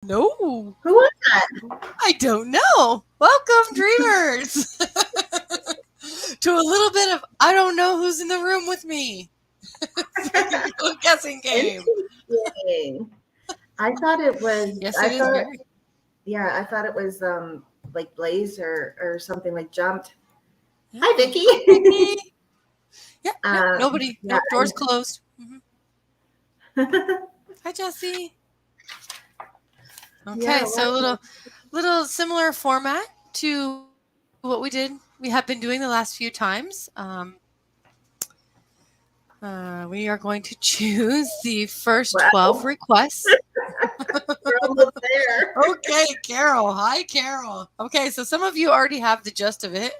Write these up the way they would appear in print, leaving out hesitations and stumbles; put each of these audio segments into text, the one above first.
No, Who was that? I don't know. Welcome, dreamers, to a little bit of I don't know who's in the room with me. It's like a little guessing game. Interesting. I thought it was. Yes, I it is thought, very. yeah, I thought it was like Blaze or something like jumped. Hi, Yeah. Vicky. Hi, Vicky. Yeah. Nope. Nobody. Yeah. Nope. Doors closed. Hi, Jesse. Yeah. Okay, so little similar format to what we did. We have been doing the last few times. We are going to choose the first Well, 12 requests. we're almost there. Okay, Carol. Hi, Carol. Okay, so some of you already have the gist of it.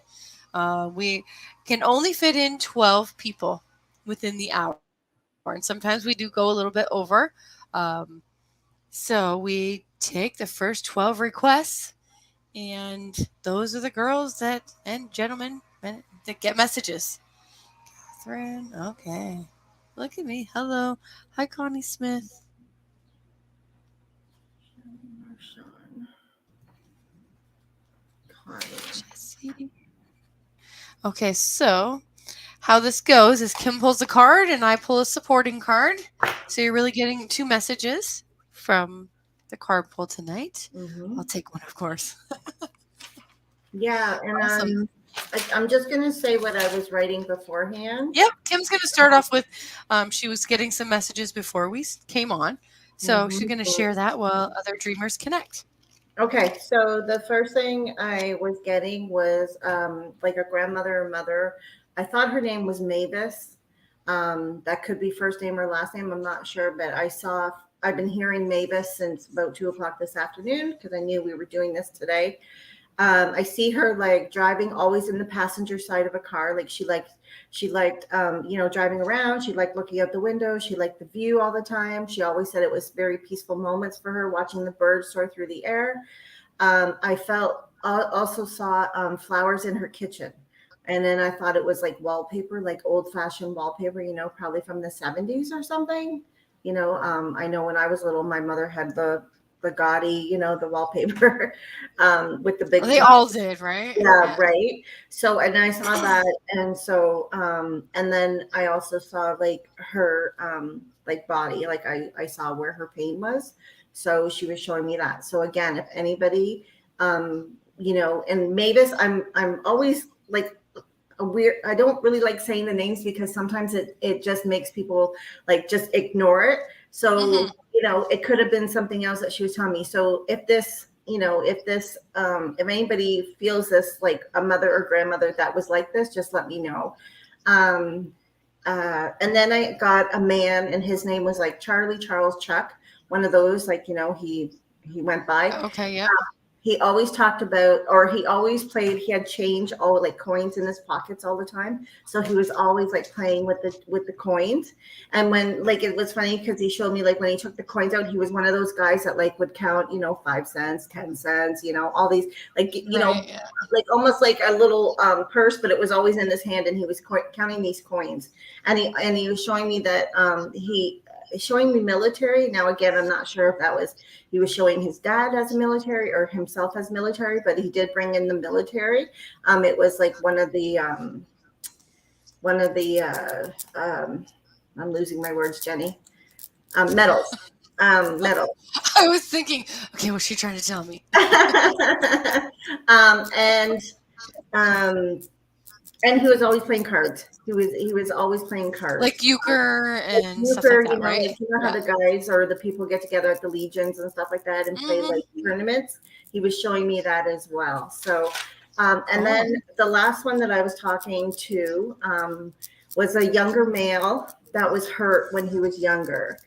We can only fit in 12 people within the hour, and sometimes we do go a little bit over. Um, so we take the first 12 requests, and those are the girls that and gentlemen that get messages. Catherine, okay. Look at me. Hello. Hi, Connie Smith. Sean Connie. Jesse. Okay, so how this goes is Kim pulls a card and I pull a supporting card. So you're really getting two messages from the card pull tonight. Hmm. I'll take one, of course. Yeah, and Awesome. I'm just gonna say what I was writing beforehand. Yep, Kim's going to start off with she was getting some messages before we came on. So she's Hmm. going to share that while other dreamers connect. Okay, so the first thing I was getting was like a grandmother or mother. I thought her name was Mavis. That could be first name or last name. I'm not sure, but I've been hearing Mavis since about 2 o'clock this afternoon because I knew we were doing this today. I see her like driving always in the passenger side of a car. Like she liked, driving around. She liked looking out the window. She liked the view all the time. She always said it was very peaceful moments for her watching the birds soar through the air. I also saw flowers in her kitchen. And then I thought it was like wallpaper, like old fashioned wallpaper, probably from the 70s or something. I know when I was little, my mother had the gaudy, the wallpaper with the big They flowers. all did, right? Yeah, Yeah. right. So, and I saw that, and so, and then I also saw like her, like body, like I saw where her pain was. So she was showing me that. So again, if anybody, and Mavis, I'm always like a weird. I don't really like saying the names because sometimes it just makes people like just ignore it. So Hmm. it could have been something else that she was telling me. So if anybody feels this like a mother or grandmother that was like this, just let me know. Um, and then I got a man, and his name was like Charlie Charles Chuck, one of those like he went by. Okay, yep. He always talked about, or he always played. He had change, all like coins in his pockets all the time. So he was always like playing with the coins. And when like it was funny because he showed me like when he took the coins out, he was one of those guys that like would count, 5 cents, 10 cents, all these like Right, yeah. like almost like a little purse, but it was always in his hand, and he was counting these coins. And he was showing me that he showing me military. Now again, I'm not sure if that was he was showing his dad as a military or himself as military, but he did bring in the military. It was like one of the I'm losing my words, Jenny. Medals. Medals. I was thinking, okay, what's she trying to tell me? And um, and he was always playing cards. He was always playing Like cards. euchre Like and stuff like snooker, that, right? like how Yeah. the guys or the people get together at the legions and stuff like that and play Hmm. like tournaments. He was showing me that as well. So, and then Cool. the last one that I was talking to was a younger male that was hurt when he was younger.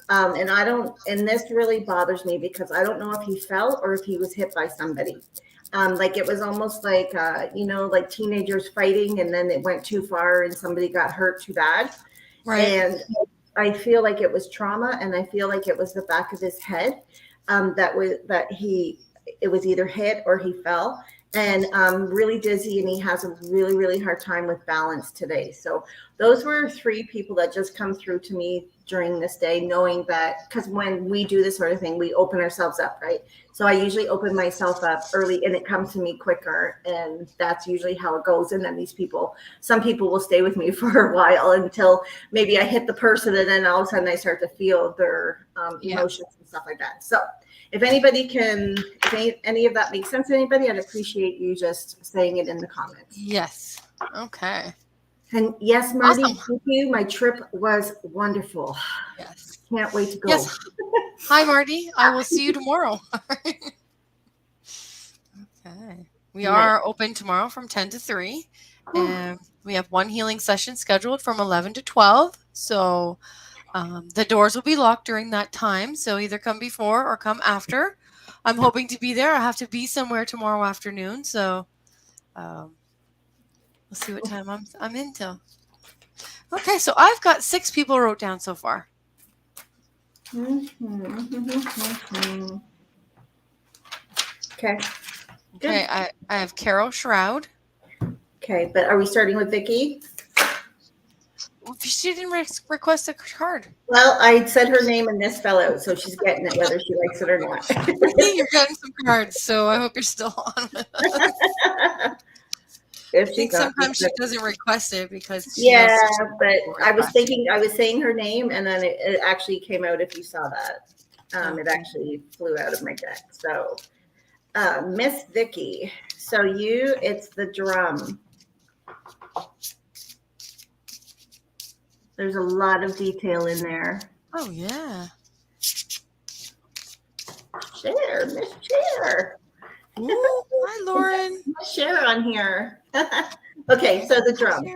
And I don't, and this really bothers me because I don't know if he fell or if he was hit by somebody. Like it was almost like, like teenagers fighting and then it went too far and somebody got hurt too bad. Right. And I feel like it was trauma, and I feel like it was the back of his head that it was either hit or he fell. and really dizzy, and he has a really, really hard time with balance today. So those were 3 people that just come through to me during this day, knowing that, because when we do this sort of thing, we open ourselves up, right? So I usually open myself up early and it comes to me quicker. And that's usually how it goes. And then some people will stay with me for a while until maybe I hit the person, and then all of a sudden I start to feel their Yeah. emotions and stuff like that. So if anybody can, if any of that makes sense to anybody, I'd appreciate you just saying it in the comments. Yes. Okay. And yes, Marty, Awesome. thank you. My trip was wonderful. Yes. Can't wait to go. Yes. Hi, Marty. I will see you tomorrow. Okay. We are open tomorrow from 10 to 3. And we have one healing session scheduled from 11 to 12. So the doors will be locked during that time. So either come before or come after. I'm hoping to be there. I have to be somewhere tomorrow afternoon. So we'll see what time I'm in till. Okay. So I've got 6 people wrote down so far. Okay. Okay. I have Carol Shroud. Okay, but are we starting with Vicky? She didn't request a card. Well, I said her name and this fell out, so she's getting it whether she likes it or not. You're getting some cards, so I hope you're still on with us. I think sometimes she doesn't request it because but I was saying her name, and then it actually came out. If you saw that, it actually flew out of my deck. So, Miss Vicky, so it's the drum. There's a lot of detail in there. Oh yeah. Miss Cher. Ooh, hi, Lauren. Cher on here. Okay, so the drum.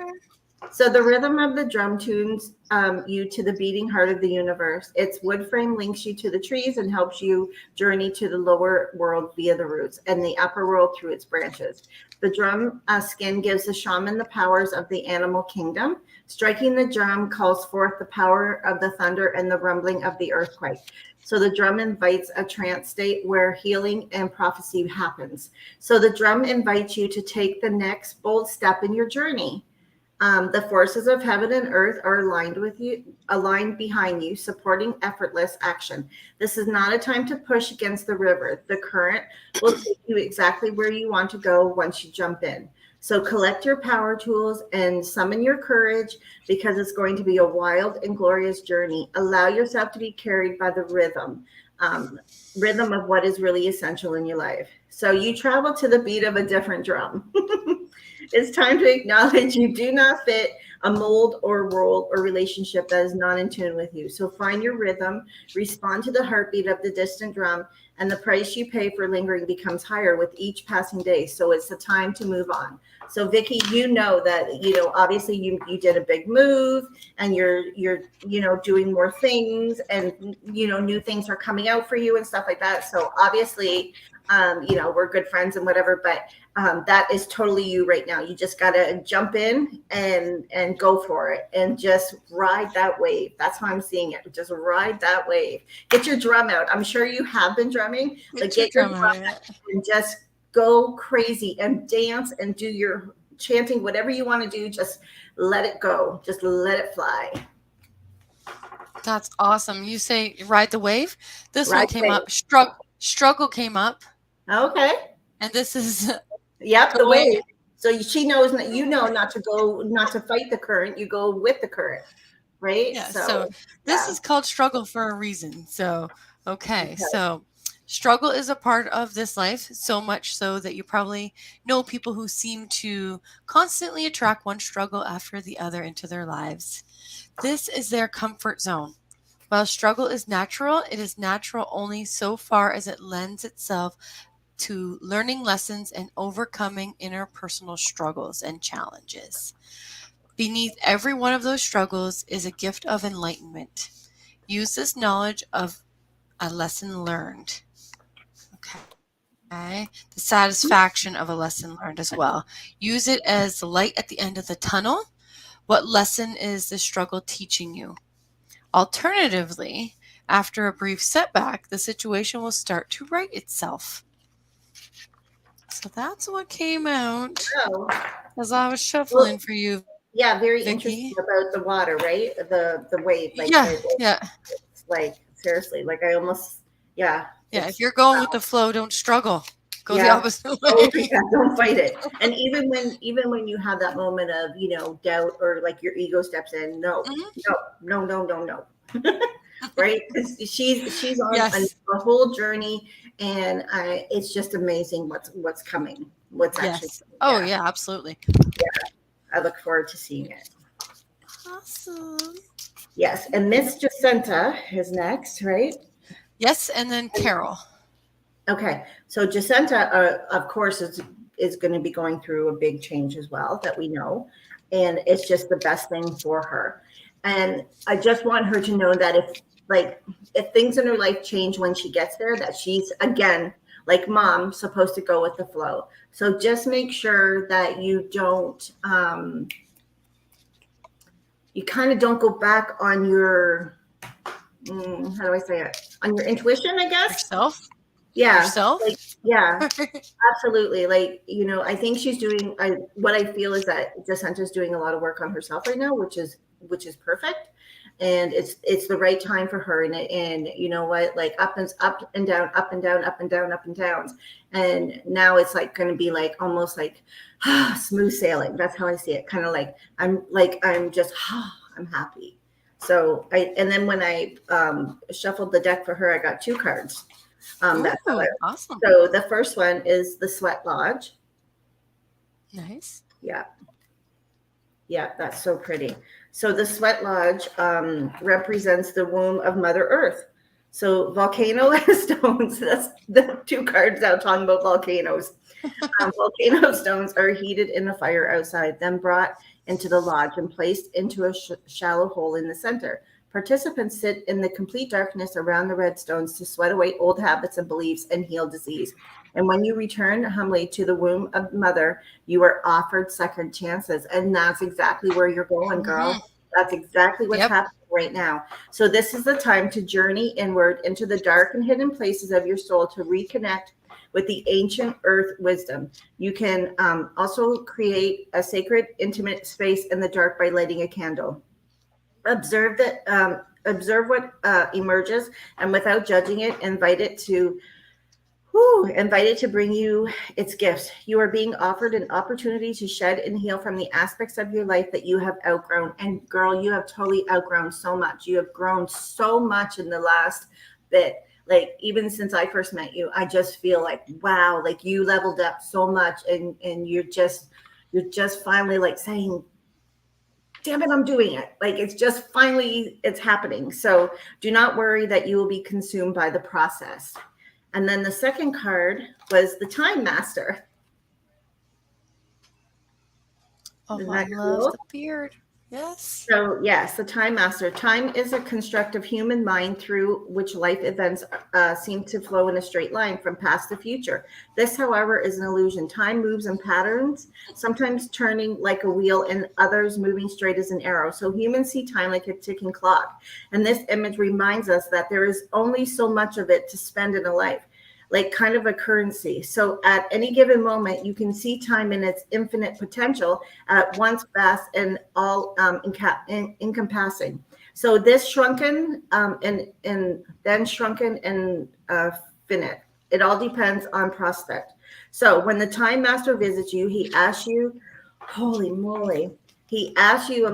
So the rhythm of the drum tunes you to the beating heart of the universe. Its wood frame links you to the trees and helps you journey to the lower world via the roots and the upper world through its branches. The drum skin gives the shaman the powers of the animal kingdom. Striking the drum calls forth the power of the thunder and the rumbling of the earthquake. So the drum invites a trance state where healing and prophecy happens. So the drum invites you to take the next bold step in your journey. The forces of heaven and earth are aligned behind you, supporting effortless action. This is not a time to push against the river. The current will take you exactly where you want to go once you jump in. So collect your power tools and summon your courage, because it's going to be a wild and glorious journey. Allow yourself to be carried by the rhythm of what is really essential in your life. So you travel to the beat of a different drum. It's time to acknowledge you do not fit a mold or world or relationship that is not in tune with you. So find your rhythm, respond to the heartbeat of the distant drum, and the price you pay for lingering becomes higher with each passing day. So it's the time to move on. So Vicky, that, obviously you did a big move, and you're doing more things, and, new things are coming out for you and stuff like that. So obviously, we're good friends and whatever, but that is totally you right now. You just got to jump in and go for it and just ride that wave. That's how I'm seeing it. Just ride that wave. Get your drum out. I'm sure you have been drumming, but get your drum out and just go crazy and dance and do your chanting, whatever you want to do. Just let it go. Just let it fly. That's awesome. You say ride the wave. This one came up. Struggle came up. Okay. And this is the wave. So she knows that not to fight the current. You go with the current, right? Yeah. So this is called struggle for a reason. So okay. So struggle is a part of this life, so much so that you probably know people who seem to constantly attract one struggle after the other into their lives. This is their comfort zone. While struggle is natural, it is natural only so far as it lends itself to learning lessons and overcoming interpersonal struggles and challenges. Beneath every one of those struggles is a gift of enlightenment. Use this knowledge of a lesson learned. Okay. The satisfaction of a lesson learned as well. Use it as the light at the end of the tunnel. What lesson is the struggle teaching you? Alternatively, after a brief setback, the situation will start to right itself. So that's what came out Oh, as I was well, shuffling for you, yeah, very interesting Vicky. about the water, right? The wave, like Yeah, yeah, it's like seriously, like I almost, yeah, yeah. If it's you're going with wow, the flow, don't struggle. Go the yeah. opposite Oh way. yeah, don't fight it. And even when you have that moment of doubt or like your ego steps in, no, Mhm. no, no, no, no, no. Right? She's on Yes, a whole journey, and it's just amazing what's coming, what's actually yes. coming. Oh, Yeah, yeah, absolutely. I look forward to seeing it. Awesome. Yes, and Miss Jacinta is next, right? Yes, and then Carol. Okay, so Jacinta, of course, is going to be going through a big change as well that we know, and it's just the best thing for her. And I just want her to know that if things in her life change when she gets there, that she's again like mom supposed to go with the flow. So just make sure that you kind of don't go back on your how do I say it, on your intuition, I guess. Yourself? Yeah, Yourself? like yeah. Absolutely. Like, I think she's doing what I feel is that Jacinta's doing a lot of work on herself right now, which is perfect. And it's the right time for her. And you know what, like up and down, up and down, up and down, up and downs. And now it's like gonna be like almost like smooth sailing. That's how I see it. Kind of I'm just I'm happy. So and then when I shuffled the deck for her, I got two cards. That's how Ooh, awesome. so the first one is the Sweat Lodge. Nice. Yeah, yeah, that's so pretty. So the Sweat Lodge represents the womb of Mother Earth. So volcano stones, that's the two cards out talking about volcanoes. Volcano stones are heated in a fire outside, then brought into the lodge and placed into a shallow hole in the center. Participants sit in the complete darkness around the red stones to sweat away old habits and beliefs and heal disease. And when you return humbly to the womb of Mother, you are offered second chances. And that's exactly where you're going, Hmm. girl. That's exactly what's Yep. happening right now. So, this is the time to journey inward into the dark and hidden places of your soul to reconnect with the ancient earth wisdom. You can also create a sacred, intimate space in the dark by lighting a candle. Observe what emerges, and without judging it, invite it to bring you its gifts. You are being offered an opportunity to shed and heal from the aspects of your life that you have outgrown. And girl, you have totally outgrown so much. You have grown so much in the last bit. Like even since I first met you, I just feel like wow, like you leveled up so much, and you're just finally like saying, damn it, I'm doing it. Like it's happening. So do not worry that you will be consumed by the process. And then the second card was the Time Master. Oh, Isn't I that love cool? the beard. Yes. So, yes, the Time Master. Time is a construct of human mind through which life events seem to flow in a straight line from past to future. This, however, is an illusion. Time moves in patterns, sometimes turning like a wheel and others moving straight as an arrow. So, humans see time like a ticking clock. And this image reminds us that there is only so much of it to spend in a life, like kind of a currency. So at any given moment, you can see time in its infinite potential at once vast and all encompassing. So this shrunken and then shrunken and finite. It all depends on prospect. So when the time master visits you, he asks you, holy moly, he asks you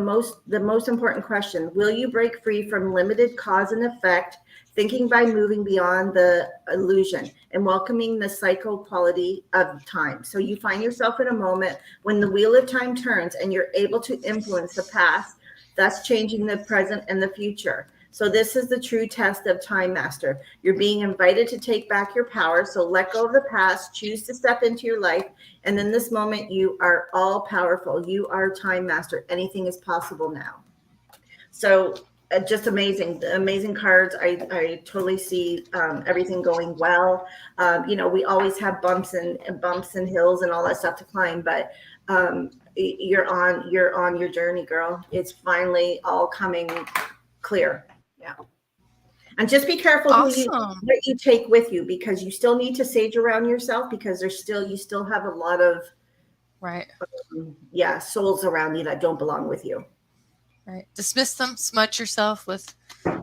the most important question: will you break free from limited cause and effect, thinking by moving beyond the illusion and welcoming the cycle quality of time? So you find yourself in a moment when the wheel of time turns and you're able to influence the past, thus changing the present and the future. So this is the true test of Time Master. You're being invited to take back your power. So let go of the past, choose to step into your life. And in this moment, you are all powerful. You are Time Master. Anything is possible now. So just amazing, amazing cards. I totally see everything going well. We always have bumps and hills and all that stuff to climb, but you're on your journey, girl. It's finally all coming clear. Yeah. And just be careful Awesome. what you take with you, because you still need to sage around yourself, because you still have a lot of Right. souls around you that don't belong with you. Right. Dismiss them, smudge yourself with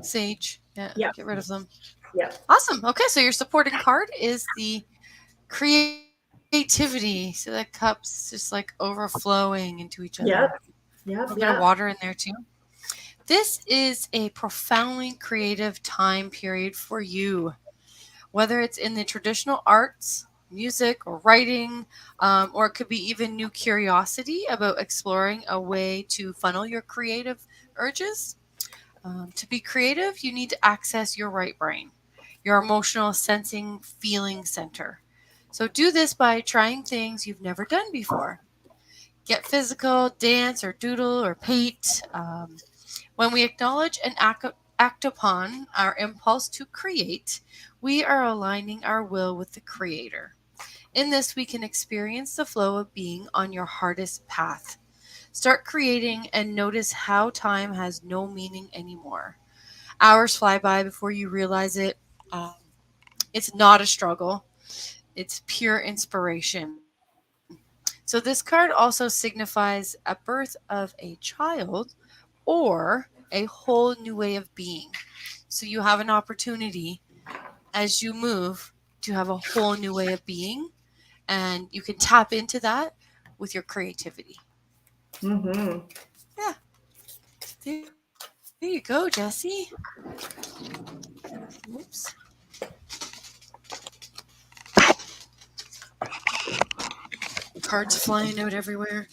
sage. Yeah. Yeah. Get rid of them. Yeah. Awesome. Okay, so your supporting card is the creativity. So that cup's just like overflowing into each other. Yep. Yep. A bit of water in there too. This is a profoundly creative time period for you, whether it's in the traditional arts, music, or writing, or it could be even new curiosity about exploring a way to funnel your creative urges. To be creative, you need to access your right brain, your emotional sensing feeling center. So do this by trying things you've never done before. Get physical, dance or doodle or paint. When we acknowledge and act upon our impulse to create, we are aligning our will with the Creator. In this, we can experience the flow of being on your hardest path. Start creating and notice how time has no meaning anymore. Hours fly by before you realize it. It's not a struggle, it's pure inspiration. So, this card also signifies a birth of a child or a whole new way of being. So, you have an opportunity as you move to have a whole new way of being, and you can tap into that with your creativity. Mm-hmm. Yeah. There you go, Jesse. Oops. Cards flying out everywhere.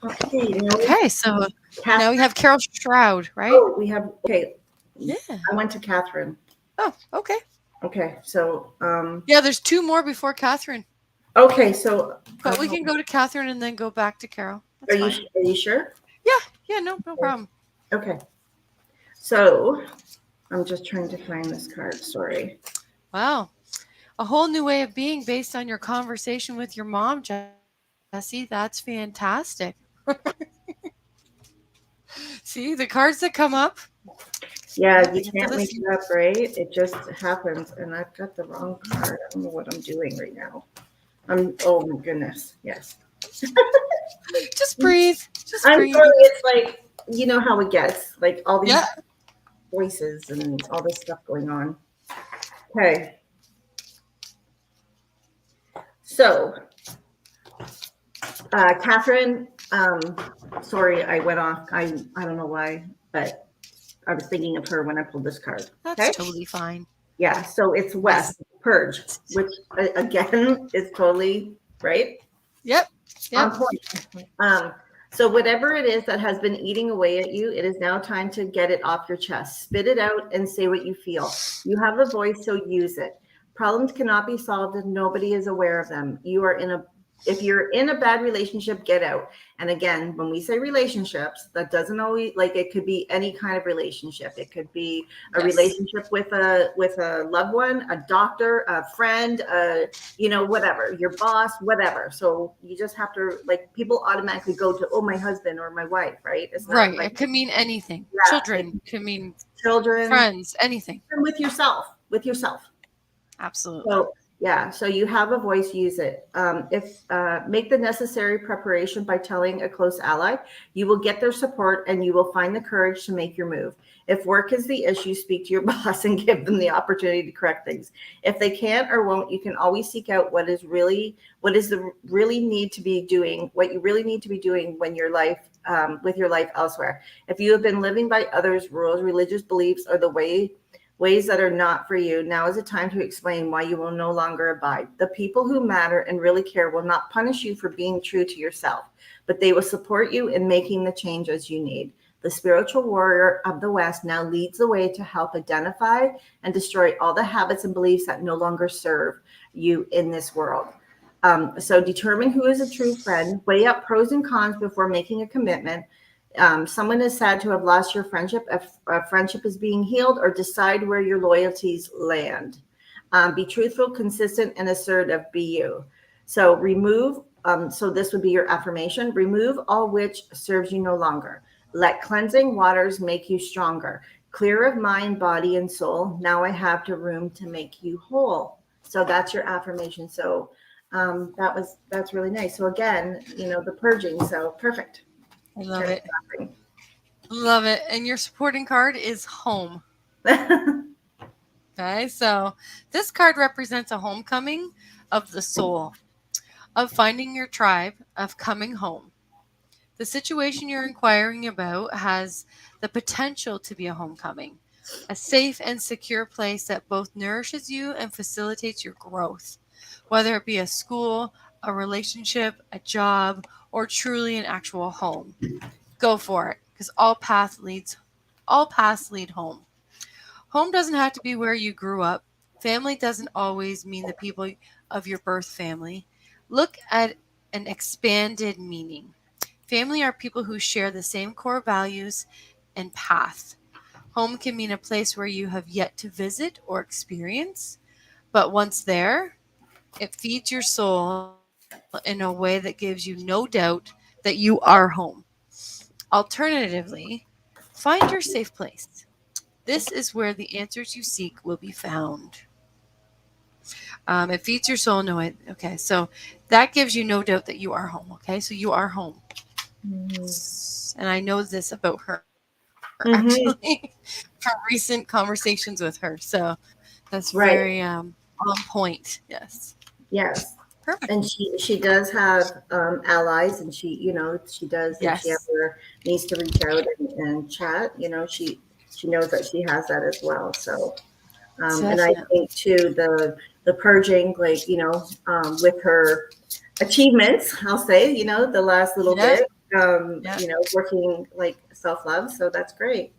Okay, so now we have Carol Stroud, right? Oh, we have, okay. Yeah. I went to Catherine. Oh, okay. Okay, so Yeah, there's two more before Catherine. Okay, so But we can go to Catherine and then go back to Carol. That's fine. Are you sure? Yeah, no problem. Okay. So I'm just trying to find this card. Sorry. Wow. A whole new way of being based on your conversation with your mom, Jesse. That's fantastic. See, the cards that come up. Yeah, you can't make it up, right? It just happens. And I've got the wrong card. I don't know what I'm doing right now. Oh my goodness. Yes. Just breathe. I'm sorry. It's like, you know how it gets. Like all these voices and all this stuff going on. Okay. So, Catherine, sorry, I went off. I don't know why, but I was thinking of her when I pulled this card. That's totally fine. Yeah, so it's West, Purge, which again is totally right. Yep. On point. So whatever it is that has been eating away at you, it is now time to get it off your chest. Spit it out and say what you feel. You have a voice, so use it. Problems cannot be solved if nobody is aware of them. If you're in a bad relationship, get out. And again, when we say relationships, that doesn't always, like, it could be any kind of relationship. It could be a relationship with a loved one, a doctor, a friend, whatever, your boss, whatever. So you just have to, like, people automatically go to, oh, my husband or my wife, right? It's not right. Like, it could mean anything. Children could mean friends, anything. And with yourself. Absolutely. So you have a voice, use it. Make the necessary preparation by telling a close ally. You will get their support and you will find the courage to make your move. If work is the issue, speak to your boss and give them the opportunity to correct things. If they can't or won't, you can always seek out what you really need to be doing when your life, with your life elsewhere. If you have been living by others' rules, religious beliefs, or the ways that are not for you, now is the time to explain why you will no longer abide. The people who matter and really care will not punish you for being true to yourself, but they will support you in making the changes you need. The spiritual warrior of the West now leads the way to help identify and destroy all the habits and beliefs that no longer serve you in this world. So determine who is a true friend, weigh up pros and cons before making a commitment. Someone is sad to have lost your friendship. If a friendship is being healed, or decide where your loyalties land. Be truthful, consistent, and assertive. Be you. So remove. So this would be your affirmation. Remove all which serves you no longer. Let cleansing waters make you stronger. clear of mind, body, and soul. Now I have the room to make you whole. So that's your affirmation. So that's really nice. So again, the purging. So perfect. I love it. Love it. And your supporting card is home. Okay, so this card represents a homecoming of the soul, of finding your tribe, of coming home. The situation you're inquiring about has the potential to be a homecoming, a safe and secure place that both nourishes you and facilitates your growth, whether it be a school, a relationship, a job, or truly an actual home. Go for it, because all paths lead home. Home doesn't have to be where you grew up. Family doesn't always mean the people of your birth family. Look at an expanded meaning. Family are people who share the same core values and path. Home can mean a place where you have yet to visit or experience, but once there, it feeds your soul in a way that gives you no doubt that you are home. Alternatively, find your safe place. This is where the answers you seek will be found. It feeds your soul. No, okay. So that gives you no doubt that you are home. Okay. So you are home. And I know this about her, actually, from recent conversations with her. So that's very on point. Yes. Yes. Perfect. And she does have allies, and she does. If she ever needs to reach out and chat, she knows that she has that as well. So, and I think too the purging, like with her achievements, I'll say, the last little bit, working like self-love. So that's great.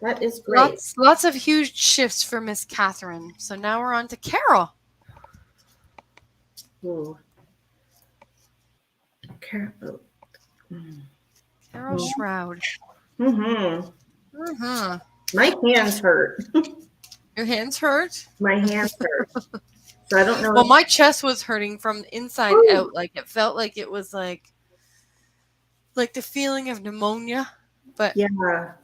That is great. Lots of huge shifts for Miss Catherine. So now we're on to Carol. Ooh. Carol Shroud. My hands hurt. Your hands hurt? My hands hurt. So I don't know. Well, my chest was hurting from the inside out. Like it felt like it was like the feeling of pneumonia, but everywhere.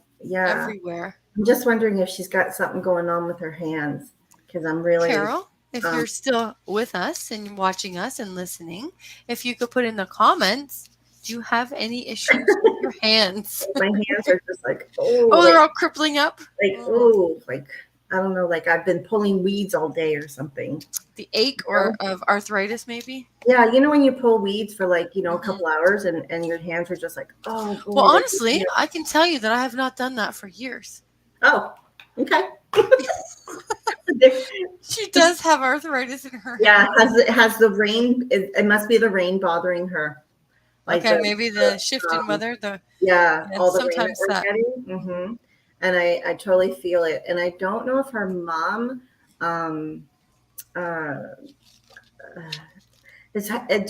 I'm just wondering if she's got something going on with her hands, because I'm really Carol. If you're still with us and watching us and listening, if you could put in the comments, do you have any issues with your hands? My hands are just like, they're all crippling up. Like, I don't know, like I've been pulling weeds all day or something. The ache of arthritis, maybe? Yeah, when you pull weeds for like, a couple hours and your hands are just like, oh. Well, honestly, I can tell you that I have not done that for years. Oh, okay. She does have arthritis in her hand. Has the rain, it must be the rain bothering her. Like maybe the shift in weather. All the sometimes rain that we're getting. And I totally feel it. And I don't know if her mom, do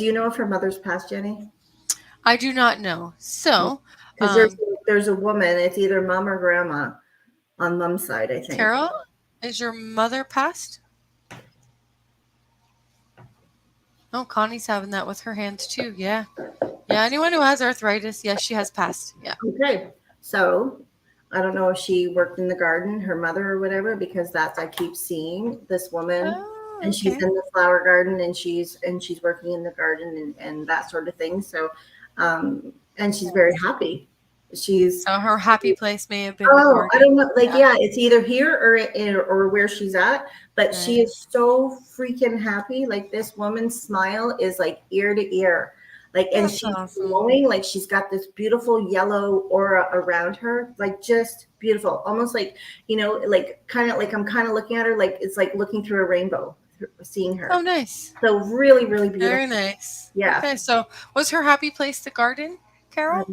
you know if her mother's passed, Jenny? I do not know. So, because there's a woman, it's either mom or grandma on mom's side, I think. Carol, is your mother passed? Oh, Connie's having that with her hands too. Yeah. Yeah. Anyone who has arthritis, yes, she has passed. Yeah. Okay. So I don't know if she worked in the garden, her mother or whatever, because I keep seeing this woman and she's in the flower garden and she's working in the garden and that sort of thing. So, and she's very happy. So her happy place may have been. Oh, I don't know. Like, it's either here or where she's at, but she is so freaking happy. Like this woman's smile is like ear to ear. Like, and she's glowing, like she's got this beautiful yellow aura around her, like just beautiful, almost like, like kind of like I'm kind of looking at her, like it's like looking through a rainbow, seeing her. Oh, nice. So really, really beautiful. Very nice. Yeah. Okay, so was her happy place the garden, Carol?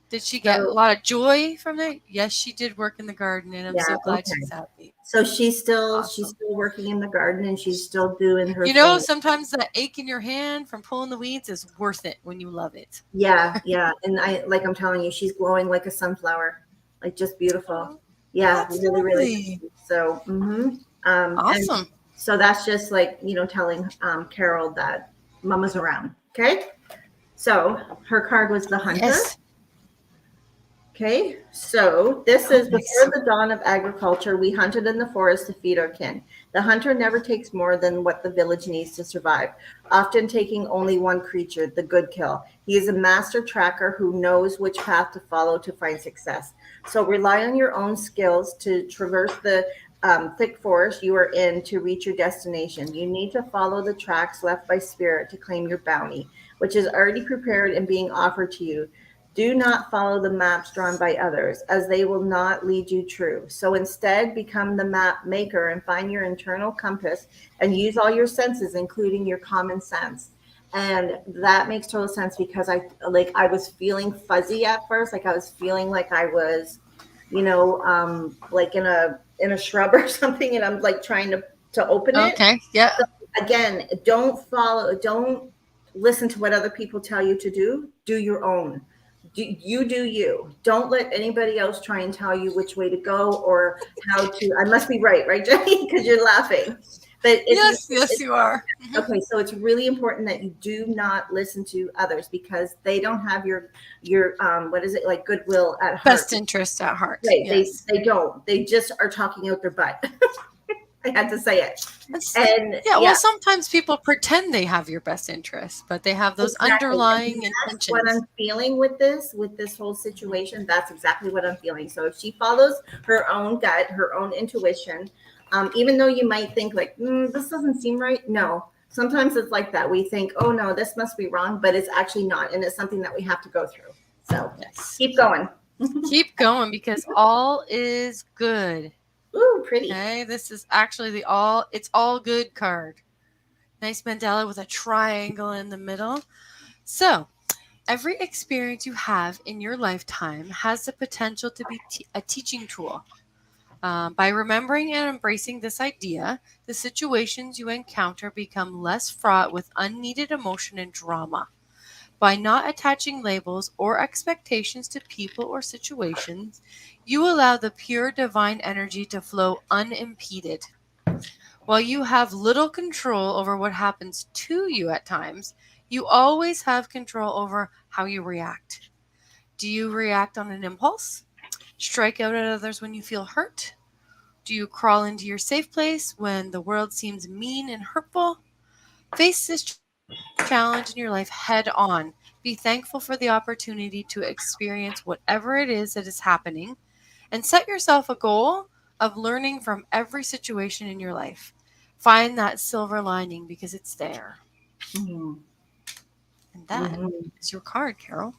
Did she get a lot of joy from it? Yes, she did work in the garden, and I'm so glad she's happy. So she's still working in the garden, and she's still doing her. Sometimes that ache in your hand from pulling the weeds is worth it when you love it. Yeah, and I'm telling you, she's glowing like a sunflower, like just beautiful. Yeah, really, really. So, awesome. So that's just like telling Carol that Mama's around. Okay. So her card was the Hunter. Yes. Okay, so this Oh, is nice. before the dawn of agriculture. We hunted in the forest to feed our kin. The hunter never takes more than what the village needs to survive, often taking only one creature, the good kill. He is a master tracker who knows which path to follow to find success. So rely on your own skills to traverse the thick forest you are in to reach your destination. You need to follow the tracks left by spirit to claim your bounty, which is already prepared and being offered to you. Do not follow the maps drawn by others, as they will not lead you true. So instead, become the map maker and find your internal compass and use all your senses, including your common sense. And that makes total sense because I was feeling fuzzy at first, like I was feeling like I was, like in a shrub or something, and I'm like trying to open it. Okay. Yeah. So again, don't listen to what other people tell you to do. Do your own. Do you. Don't let anybody else try and tell you which way to go or how to. I must be right, Jenny? Because you're laughing. But Yes. Yes, you are. okay, so it's really important that you do not listen to others because they don't have your what is it, like, goodwill at heart. Best interest at heart. Right. Yes. They don't. They just are talking out their butt. I had to say it. Yeah, well, sometimes people pretend they have your best interest, but they have those exactly. underlying That's what intentions. I'm feeling with this whole situation. That's exactly what I'm feeling. So if she follows her own gut, her own intuition, even though you might think like, this doesn't seem right. No, sometimes it's like that. We think, oh no, this must be wrong, but it's actually not. And it's something that we have to go through. So Yes. keep going. Keep going because all is good. Ooh, pretty. Okay, this is actually it's all good card. Nice mandala with a triangle in the middle. So, every experience you have in your lifetime has the potential to be a teaching tool. By remembering and embracing this idea, the situations you encounter become less fraught with unneeded emotion and drama. By not attaching labels or expectations to people or situations, you allow the pure divine energy to flow unimpeded. While you have little control over what happens to you at times, you always have control over how you react. Do you react on an impulse? Strike out at others when you feel hurt? Do you crawl into your safe place when the world seems mean and hurtful? Face this challenge in your life head on. Be thankful for the opportunity to experience whatever it is that is happening, and set yourself a goal of learning from every situation in your life. Find that silver lining because it's there. Mm-hmm. And that is your card, Carol.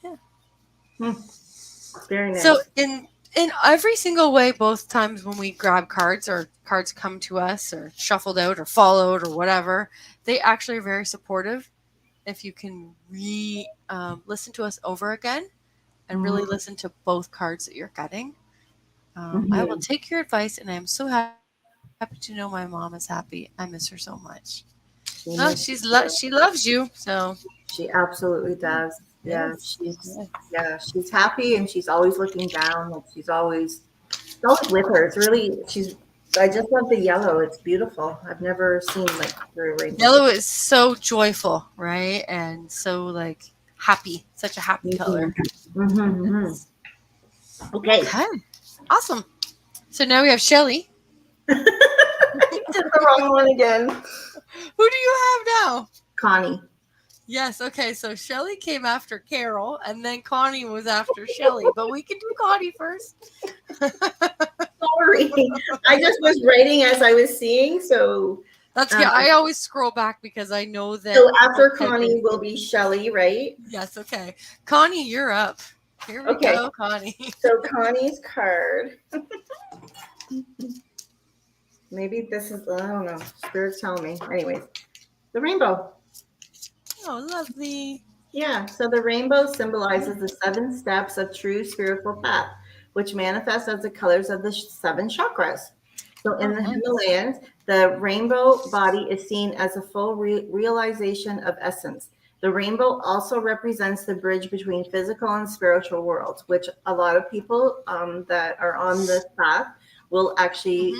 Yeah. Very nice. So in every single way, both times when we grab cards or cards come to us or shuffled out or fall out or whatever, they actually are very supportive. If you can listen to us over again and really listen to both cards that you're getting, I will take your advice, and I am so happy to know my mom is happy. I miss her so much. She loves you. So she absolutely does. Yeah, she's happy and she's always looking down. Like she's always with her. It's really I just love the yellow. It's beautiful. I've never seen like her rainbow. Yellow is so joyful, right? And so like happy. Such a happy color. Okay. Awesome. So now we have Shelly. Did the wrong one again. Who do you have now? Connie. Yes, okay, so Shelly came after Carol, and then Connie was after Shelly, but we can do Connie first. Sorry. I just was writing as I was seeing, so... That's good. I always scroll back because I know that... So after Connie will be Shelly, right? Yes, okay. Connie, you're up. Here we go, Connie. So Connie's card... Maybe this is, I don't know. Spirit's telling me. Anyways, the rainbow. Oh, lovely. Yeah. So the rainbow symbolizes the 7 steps of true spiritual path, which manifests as the colors of the 7 chakras. So in the Himalayas, the rainbow body is seen as a full realization of essence. The rainbow also represents the bridge between physical and spiritual worlds, which a lot of people that are on this path will actually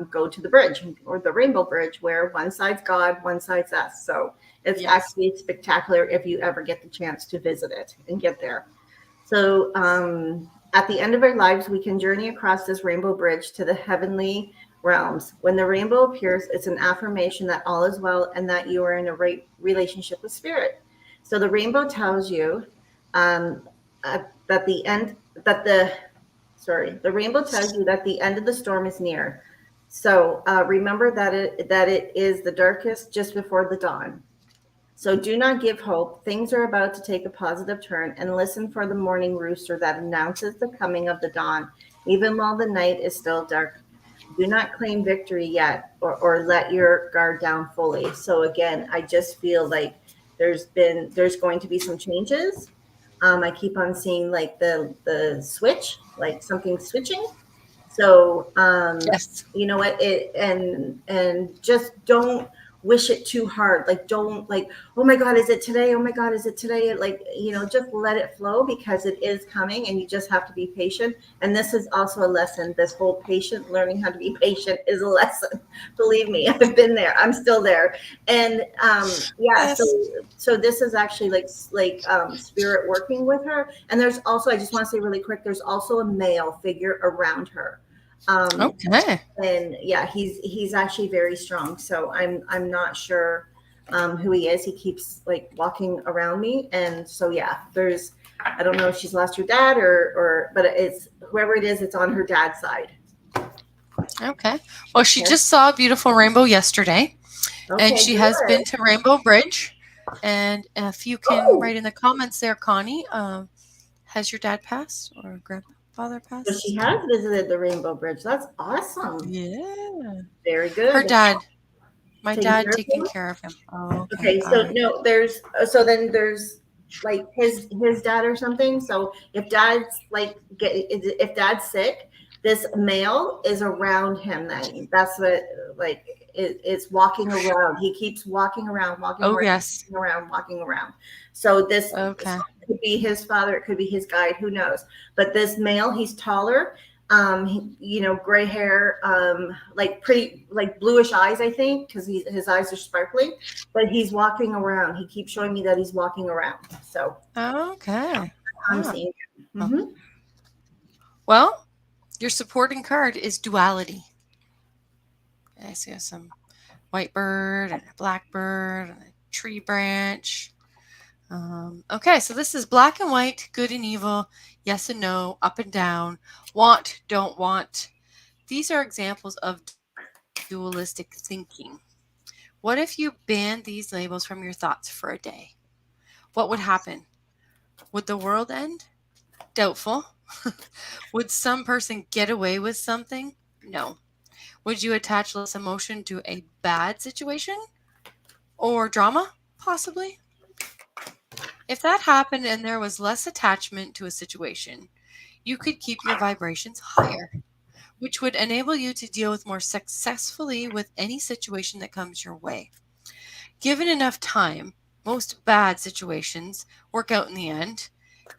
go to the bridge or the rainbow bridge, where one side's God, one side's us. So it's actually spectacular if you ever get the chance to visit it and get there. So at the end of our lives, we can journey across this rainbow bridge to the heavenly realms. When the rainbow appears, it's an affirmation that all is well and that you are in a right relationship with spirit. So the rainbow tells you um, that the end, that the rainbow tells you that the end of the storm is near. So remember that it is the darkest just before the dawn. So do not give hope. Things are about to take a positive turn, and listen for the morning rooster that announces the coming of the dawn, even while the night is still dark. Do not claim victory yet, or let your guard down fully. So again, I just feel like there's going to be some changes. I keep on seeing like the switch, like something switching. So Yes. you know what, and just don't wish it too hard. Like don't like, oh my God, is it today? Oh my God, is it today? Like, just let it flow, because it is coming, and you just have to be patient. And this is also a lesson. This whole patient, learning how to be patient, is a lesson. Believe me, I've been there. I'm still there. And yeah, so Yes. so this is actually like spirit working with her. And there's also, I just want to say really quick, there's also a male figure around her. um Okay. and yeah, he's actually very strong. So I'm not sure who he is. He keeps like walking around me, and so yeah, there's, I don't know if she's lost her dad, or but it's whoever it is, it's on her dad's side. Okay. Well, she Okay, just saw a beautiful rainbow yesterday, and okay, she has good. been to Rainbow Bridge. And if you can Oh, write in the comments there, Connie, has your dad passed or grandfather so she passed? has visited the Rainbow Bridge. That's awesome. Yeah. Very Her good. dad, my Taking dad care of taking him. care of him. Oh, okay. Okay, All so right. no, there's so then there's like his dad or something. So if dad's like if dad's sick, this male is around him. Then that's what, like, it's walking around. He keeps walking Oh, around, yes. walking around, walking around. So this Okay. could be his father. It could be his guide. Who knows? But this male, he's taller. Gray hair, like pretty, like bluish eyes, I think, because his eyes are sparkling. But he's walking around. He keeps showing me that he's walking around. So Okay. I'm Wow. seeing. Oh. Mm-hmm. Well, your supporting card is duality. I see some white bird and a blackbird and a tree branch. Okay, so this is black and white, good and evil, yes and no, up and down, want, don't want. These are examples of dualistic thinking. What if you banned these labels from your thoughts for a day? What would happen? Would the world end? Doubtful. Would some person get away with something? No. Would you attach less emotion to a bad situation or drama? Possibly. If that happened and there was less attachment to a situation, you could keep your vibrations higher, which would enable you to deal with more successfully with any situation that comes your way. Given enough time, most bad situations work out in the end.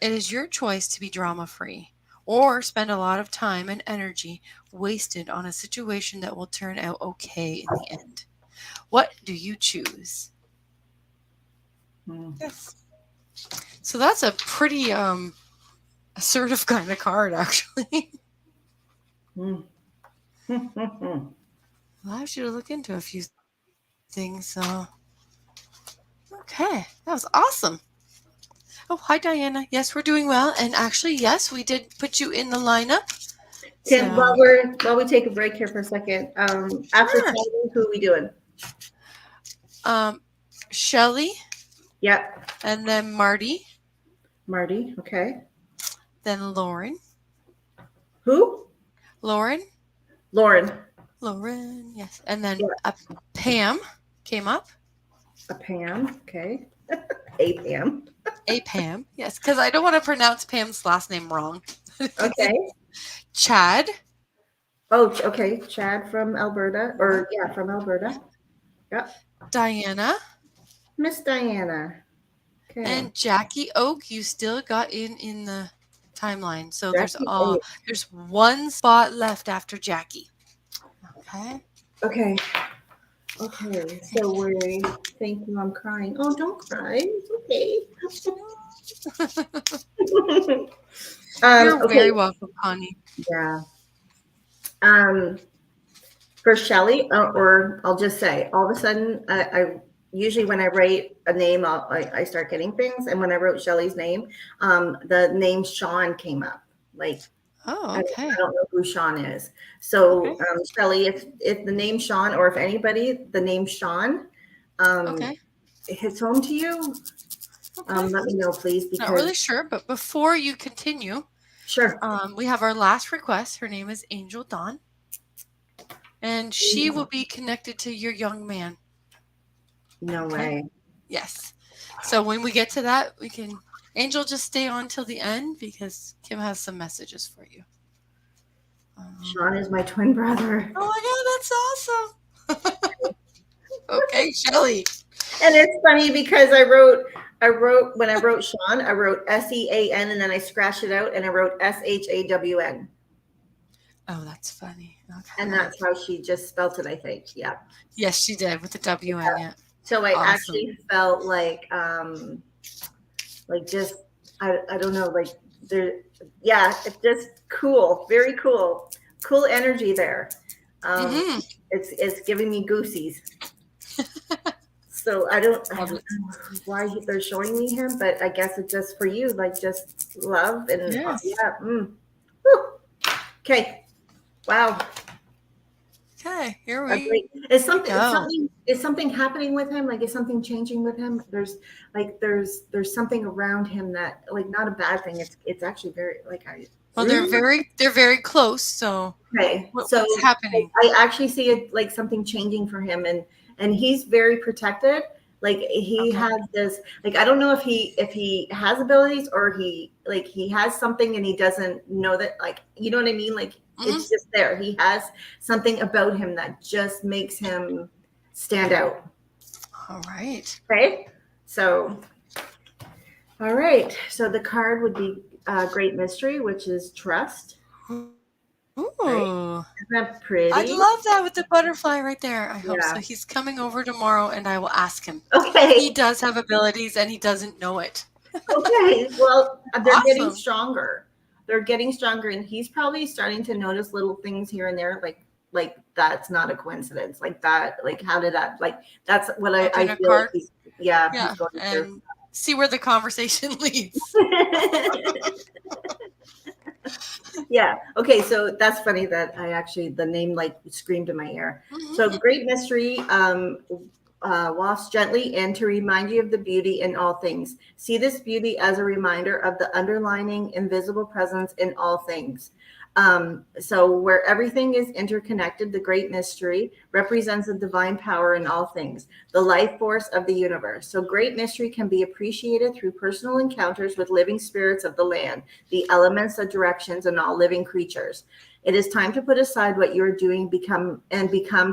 It is your choice to be drama free or spend a lot of time and energy wasted on a situation that will turn out okay in the end. What do you choose? Yes. So that's a pretty assertive kind of card, actually. Mm-hmm. Allows you to look into a few things. So, okay, that was awesome. Oh, hi, Diana. Yes, we're doing well. And actually, yes, we did put you in the lineup. Tim, So, while we take a break here for a second, after sure. Friday, who are we doing? Um, Shelly, Yep, and then Marty, Marty. Okay. then Lauren, Who? Lauren, Lauren. Lauren, yes, and then Yeah. Pam came up. A Pam. Okay. A Pam. A Pam, yes, because I don't want to pronounce Pam's last name wrong. Okay. Chad. Oh, okay. Chad from Alberta, Yeah. or yeah, from Alberta. Yep. Diana. Miss Diana. Okay. And Jackie Oak, you still got in the timeline. So Jackie A. there's one spot left after Jackie. Okay. Okay. Okay. So we thinking I'm crying. Oh, don't cry. It's okay. You're Okay. very welcome, Connie. Yeah. Um, for Shelly, or I'll just say, all of a sudden, I usually when I write a name, I start getting things. And when I wrote Shelly's name, the name Sean came up. Like Oh, I okay. don't know who Sean is. So Okay. Shelly, if the name Sean, or if anybody, the name Sean, um, Okay. hits home to you, Okay. let me know, please, Not because really sure, but before you continue, sure. we have our last request. Her name is Angel Dawn, and she will be connected to your young man. No Okay. way. Yes. So when we get to that, we can. Angel, just stay on till the end because Kim has some messages for you. Sean is my twin brother. Oh my God, that's awesome. Okay, Shelly. And it's funny because when I wrote Sean, I wrote Sean and then I scratched it out and I wrote Shawn. Oh, that's funny. And Okay. that's how she just spelt it, I think. Yeah. Yes, she did with the W in it. So I Awesome. actually felt like just I don't know, like there yeah, it's just cool, very cool. Cool energy there. Um Mm-hmm. it's giving me goosies. So I Love don't it. know why they're showing me him, but I guess it's just for you, like just love and Yes. yeah. Whew. Okay. Wow. Okay, here A we great. Is go. something happening with him? Like is something changing with him? There's something around him that like not a bad thing. It's actually very like I Well, they're very close. So okay. what's So happening? I actually see it like something changing for him, and he's very protected. Like he Okay. has this like I don't know if he has abilities or he has something and he doesn't know that, like you know what I mean, like Hmm. it's just there. He has something about him that just makes him stand out. All right. Okay, so all right, so the card would be Great Mystery, which is trust, right? Ooh. Isn't that I'd pretty? love that with the butterfly right there. I hope so. Yeah. He's coming over tomorrow and I will ask him. He Okay. does have abilities and he doesn't know it. Okay. Well, they're getting Awesome. stronger. They're getting stronger, and he's probably starting to notice little things here and there, like that's not a coincidence. Like that, like how did that? Like that's what I Open a feel like card. he's yeah he's Yeah. going through. And see where the conversation leads. Yeah. Okay. So that's funny that I actually the name like screamed in my ear. So Mhm. Great Mystery wafts gently in to remind you of the beauty in all things. See this beauty as a reminder of the underlining invisible presence in all things. So where everything is interconnected, the Great Mystery represents the divine power in all things, the life force of the universe. So great mystery can be appreciated through personal encounters with living spirits of the land, the elements, the directions, and all living creatures. It is time to put aside what you are doing, become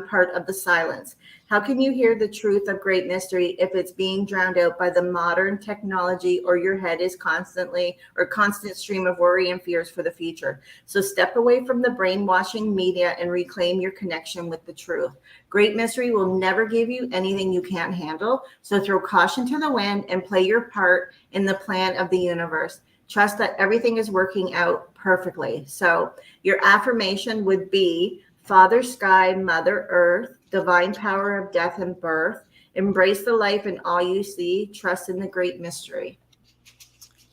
part of the silence. How can you hear the truth of great mystery if it's being drowned out by the modern technology, or your head is constantly or constant stream of worry and fears for the future? So step away from the brainwashing media and reclaim your connection with the truth. Great mystery will never give you anything you can't handle. So throw caution to the wind and play your part in the plan of the universe. Trust that everything is working out perfectly. So your affirmation would be Father Sky, Mother Earth, divine power of death and birth. Embrace the life in all you see. Trust in the great mystery.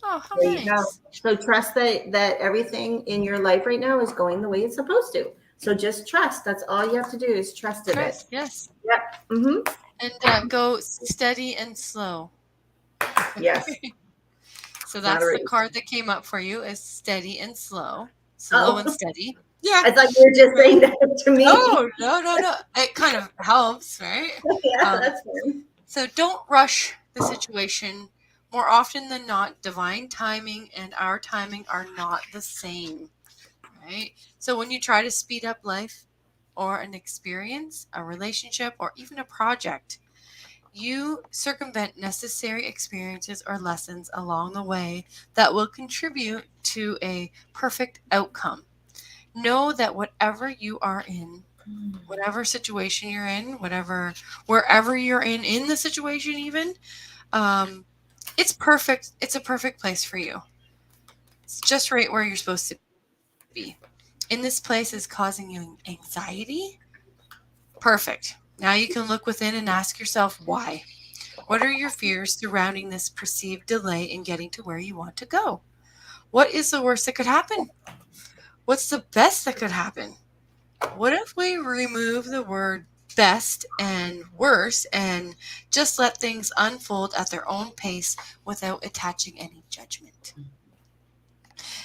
Oh, how There you go. nice. So trust that everything in your life right now is going the way it's supposed to. So just trust. That's all you have to do is trust in it. Trust. Yes. Yep. Mm-hmm. And go steady and slow. Yes. So Not a that's the race. card that came up for you is steady and slow. Slow Oh, and steady. Yeah. I thought you were just saying that to me. No, no, no, no. It kind of helps, right? Yeah, Um, that's fine. so don't rush the situation. More often than not, divine timing and our timing are not the same, right? So when you try to speed up life or an experience, a relationship, or even a project, you circumvent necessary experiences or lessons along the way that will contribute to a perfect outcome. Know that whatever you are in, whatever situation you're in, wherever you're in the situation, even, um, It's perfect. It's a perfect place for you. It's just right where you're supposed to be. In this place is causing you anxiety. Perfect. Now you can look within and ask yourself why. What are your fears surrounding this perceived delay in getting to where you want to go? What is the worst that could happen? What's the best that could happen? What if we remove the word best and worse and just let things unfold at their own pace without attaching any judgment?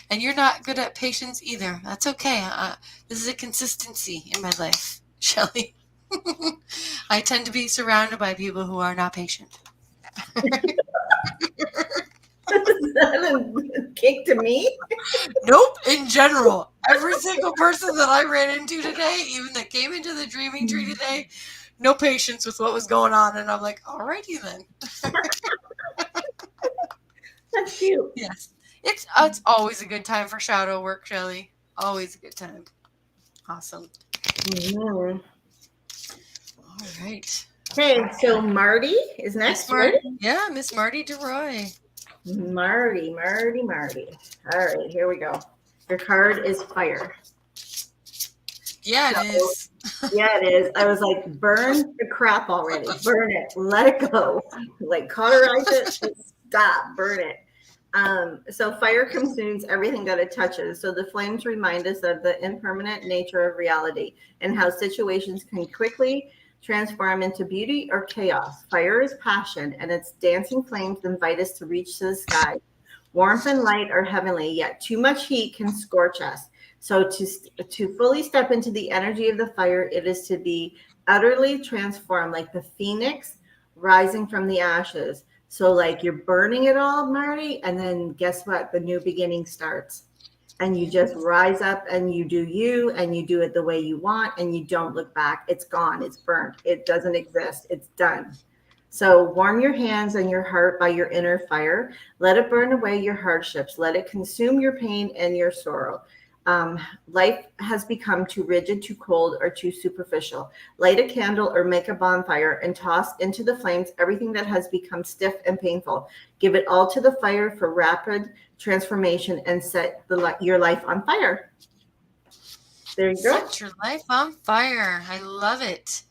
And you're not good at patience either. That's okay. This is a consistency in my life, Shelley. I tend to be surrounded by people who are not patient. Is that a kick to me? Nope, in general. Every single person that I ran into today, even that came into the dreaming tree today, no patience with what was going on. And I'm like, alrighty then. That's cute. Yes. It's always a good time for shadow work, Shelley. Always a good time. Awesome. Mhm. All right. Okay, so Marty is next. Right? Yeah, Miss Marty DeRoy. Marty. All right, here we go. Your card is fire. Yeah, it is. Yeah, it is. I was like, burn the crap already. Burn it. Let it go. Like cauterize it. Just stop. Burn it. So fire consumes everything that it touches. So the flames remind us of the impermanent nature of reality and how situations can quickly transform into beauty or chaos. Fire is passion, and its dancing flames invite us to reach to the sky. Warmth and light are heavenly, yet too much heat can scorch us. So to fully step into the energy of the fire, it is to be utterly transformed, like the phoenix rising from the ashes. So like you're burning it all, Marty, and then guess what? The new beginning starts. And you just rise up and you do you and you do it the way you want and you don't look back. It's gone. It's burnt. It doesn't exist. It's done. So warm your hands and your heart by your inner fire. Let it burn away your hardships. Let it consume your pain and your sorrow. Life has become too rigid, too cold, or too superficial. Light a candle or make a bonfire and toss into the flames everything that has become stiff and painful. Give it all to the fire for rapid transformation and set your life on fire. There you go. Set your life on fire. I love it.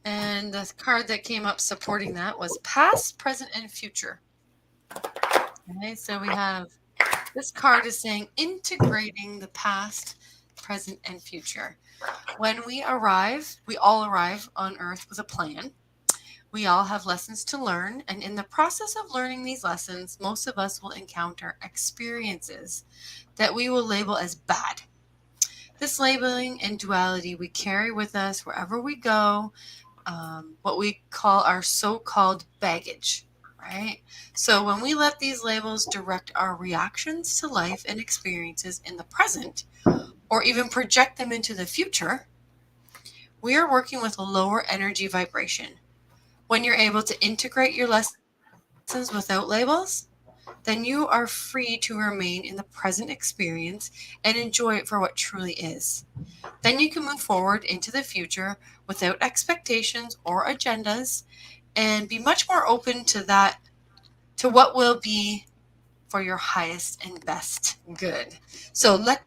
And the card that came up supporting that was past, present, and future. Okay, so we have this card is saying integrating the past, present, and future. When we all arrive on Earth with a plan. We all have lessons to learn, and in the process of learning these lessons, most of us will encounter experiences that we will label as bad. This labeling and duality we carry with us wherever we go, what we call our so-called baggage, right? So when we let these labels direct our reactions to life and experiences in the present, or even project them into the future, we are working with a lower energy vibration. When you're able to integrate your lessons without labels, then you are free to remain in the present experience and enjoy it for what truly is. Then you can move forward into the future without expectations or agendas and be much more open to what will be for your highest and best good. So let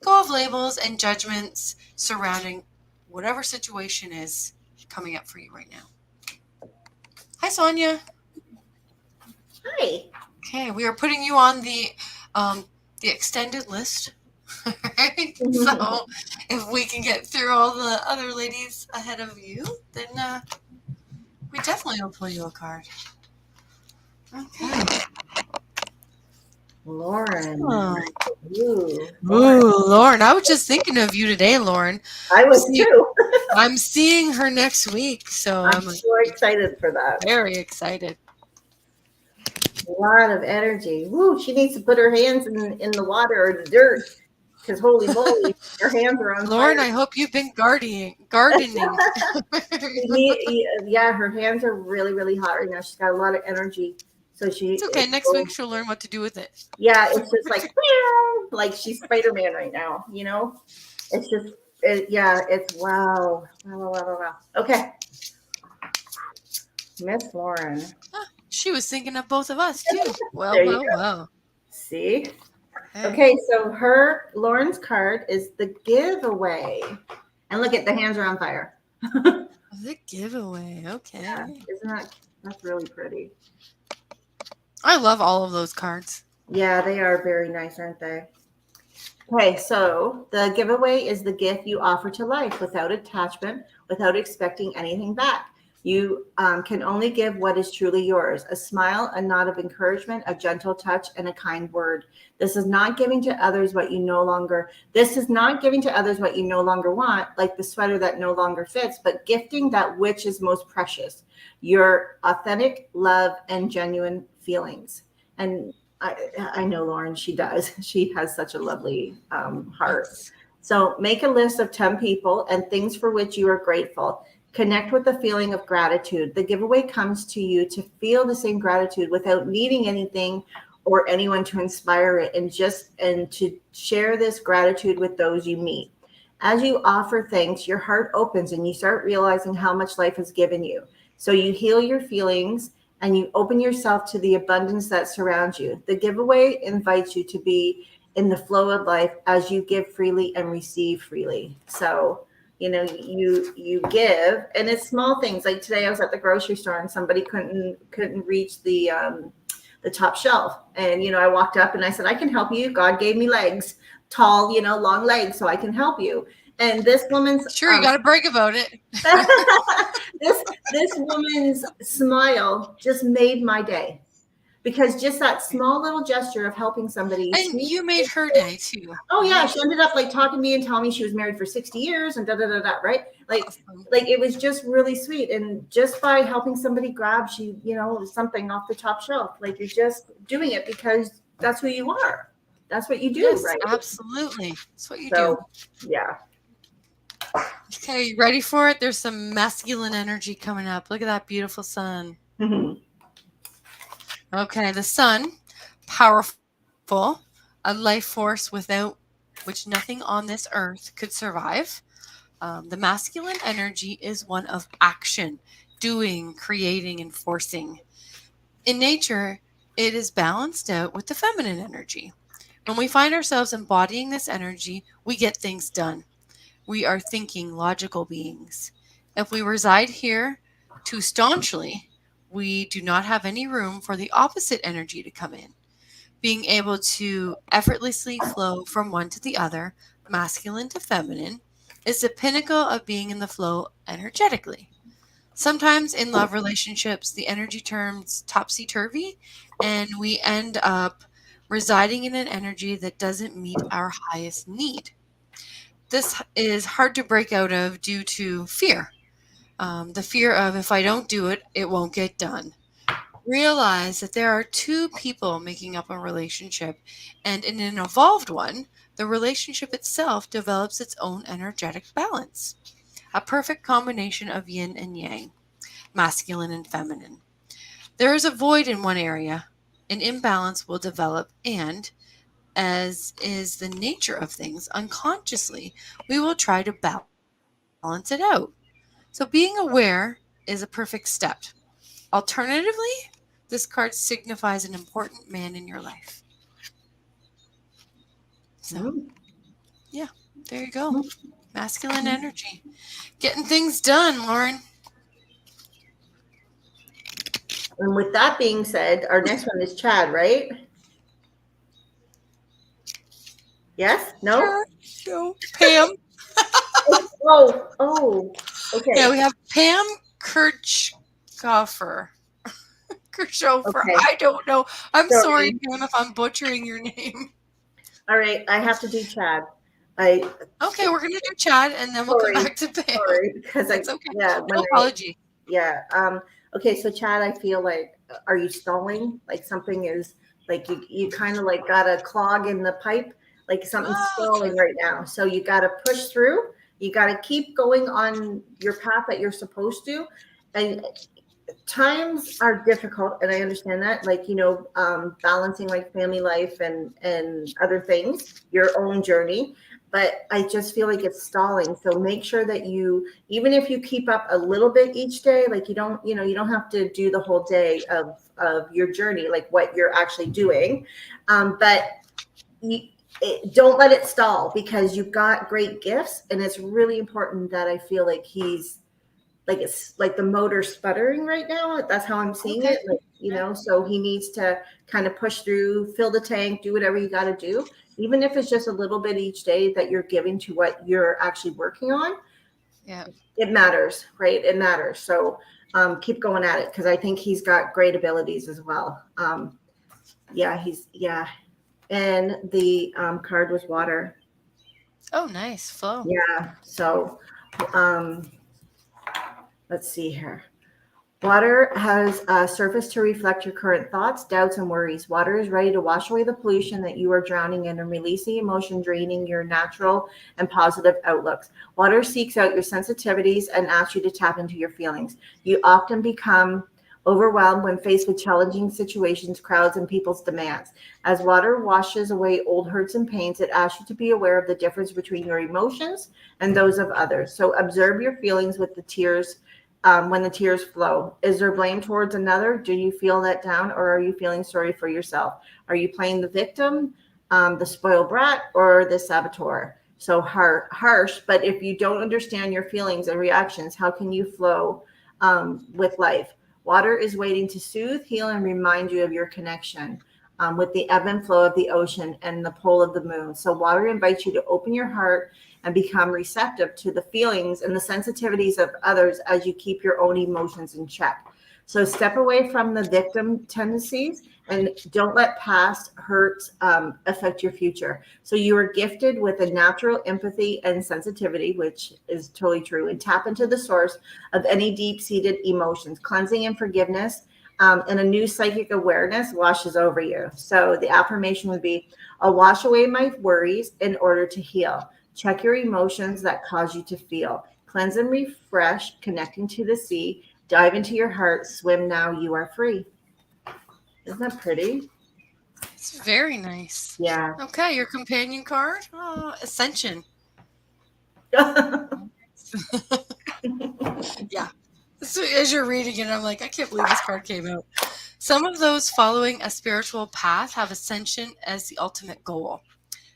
go of labels and judgments surrounding whatever situation is coming up for you right now. Hi, Sonia. Hi. Okay, we are putting you on the extended list. Right? So if we can get through all the other ladies ahead of you, then we definitely will pull you a card. Okay. Lauren. Ooh, Lauren. I was just thinking of you today, Lauren. I was too. I'm seeing her next week, so I'm so excited for that. Very excited. A lot of energy. Woo, she needs to put her hands in the water or the dirt. Because holy moly, her hands are on Lauren, fire. I hope you've been gardening. Yeah, her hands are really, really hot right now. She's got a lot of energy. So it's okay. Next week she'll learn what to do with it. Yeah, it's just like she's Spider-Man right now, you know? It's just, it's wow. Okay. Miss Lauren. She was thinking of both of us too. Well, There you well, go. well. See? Hey, Okay, so Lauren's card is the giveaway. And look at the hands are on fire. the giveaway. Yeah, Okay. that's really pretty. I love all of those cards. Yeah, they are very nice, aren't they? Okay, so the giveaway is the gift you offer to life without attachment, without expecting anything back. You can only give what is truly yours: a smile, a nod of encouragement, a gentle touch, and a kind word. This is not giving to others what you no longer, this is not giving to others what you no longer want, like the sweater that no longer fits, but gifting that which is most precious: your authentic love and genuine feelings. And I know Lauren, she does. She has such a lovely heart. Yes. So make a list of 10 people and things for which you are grateful. Connect with the feeling of gratitude. The giveaway comes to you to feel the same gratitude without needing anything or anyone to inspire it, and to share this gratitude with those you meet. As you offer thanks, your heart opens and you start realizing how much life has given you. So you heal your feelings and you open yourself to the abundance that surrounds you. The giveaway invites you to be in the flow of life as you give freely and receive freely. So, you give, and it's small things. Like today I was at the grocery store and somebody couldn't reach the top shelf. And I walked up and I said, I can help you. God gave me legs, tall, long legs, so I can help you. And this woman's Sure, you got to brag about it. this woman's smile just made my day, because just that small little gesture of helping somebody. And you made her day too. Oh yeah, Right? she ended up like talking to me and telling me she was married for 60 years and da da da da. Right, Awesome. like it was just really sweet, and just by helping somebody grab something off the top shelf, like you're just doing it because that's who you are. That's what you do, Yes, right? absolutely. That's what you do. So yeah. Okay, you ready for it? There's some masculine energy coming up. Look at that beautiful sun. Mhm. Okay, the sun, powerful, a life force without which nothing on this earth could survive. The masculine energy is one of action, doing, creating, and forcing. In nature, it is balanced out with the feminine energy. When we find ourselves embodying this energy, we get things done. We are thinking, logical beings. If we reside here too staunchly, we do not have any room for the opposite energy to come in. Being able to effortlessly flow from one to the other, masculine to feminine, is the pinnacle of being in the flow energetically. Sometimes in love relationships, the energy turns topsy turvy, and we end up residing in an energy that doesn't meet our highest need. This is hard to break out of due to fear. The fear of, if I don't do it, it won't get done. Realize that there are two people making up a relationship, and in an evolved one, the relationship itself develops its own energetic balance, a perfect combination of yin and yang, masculine and feminine. There is a void in one area, an imbalance will develop, and as is the nature of things, unconsciously, we will try to balance it out. So being aware is a perfect step. Alternatively, this card signifies an important man in your life. So, Mhm. yeah, there you go. Masculine energy. Getting things done, Lauren. And with that being said, our next one is Chad, right? Yes? No? Sure. So, Pam. Oh, okay. Yeah, we have Pam Kirchhofer. Kirchhofer. Okay. I don't know. I'm sorry, Sorry. Pam, if I'm butchering your name. All right. I have to do Chad. I Okay, we're going to do Chad and then we'll come sorry, back to Pam. sorry, because It's okay. yeah, No apology. yeah. Okay, so Chad, I feel like, are you stalling? Like something is, like you kind of like got a clog in the pipe, like something's Oh, okay. stalling right now. So you got to push through. You got to keep going on your path that you're supposed to. And times are difficult, and I understand that, like, balancing like family life and other things, your own journey. but I just feel like it's stalling. So make sure that you, even if you keep up a little bit each day, like you don't, you don't have to do the whole day of your journey, like what you're actually doing. But you, don't let it stall, because you've got great gifts, and it's really important that I feel like he's like, it's like the motor sputtering right now. That's how I'm seeing Okay. it. Like, so he needs to kind of push through, fill the tank, do whatever you got to do, even if it's just a little bit each day that you're giving to what you're actually working on. Yeah. It matters, right? It matters. So keep going at it, because I think he's got great abilities as well. Yeah. And the card was water. Oh, nice flow. Yeah. So let's see here. Water has a surface to reflect your current thoughts, doubts, and worries. Water is ready to wash away the pollution that you are drowning in and release the emotion draining your natural and positive outlooks. Water seeks out your sensitivities and asks you to tap into your feelings. You often become overwhelmed when faced with challenging situations, crowds, and people's demands. As water washes away old hurts and pains, it asks you to be aware of the difference between your emotions and those of others. So observe your feelings with the tears. When the tears flow, is there blame towards another? Do you feel let down, or are you feeling sorry for yourself? Are you playing the victim, the spoiled brat, or the saboteur? So harsh, but if you don't understand your feelings and reactions, how can you flow with life? Water is waiting to soothe, heal, and remind you of your connection with the ebb and flow of the ocean and the pull of the moon. So water invites you to open your heart and become receptive to the feelings and the sensitivities of others as you keep your own emotions in check. So step away from the victim tendencies and don't let past hurts affect your future. So you are gifted with a natural empathy and sensitivity, which is totally true, and tap into the source of any deep-seated emotions. Cleansing and forgiveness and a new psychic awareness washes over you. So the affirmation would be, I'll wash away my worries in order to heal. Check your emotions that cause you to feel. Cleanse and refresh, connecting to the sea. Dive into your heart. Swim now. You are free. Isn't that pretty? It's very nice. Yeah. Okay, your companion card, Ascension. Yeah. So as you're reading it, I'm like, I can't believe this card came out. Some of those following a spiritual path have ascension as the ultimate goal.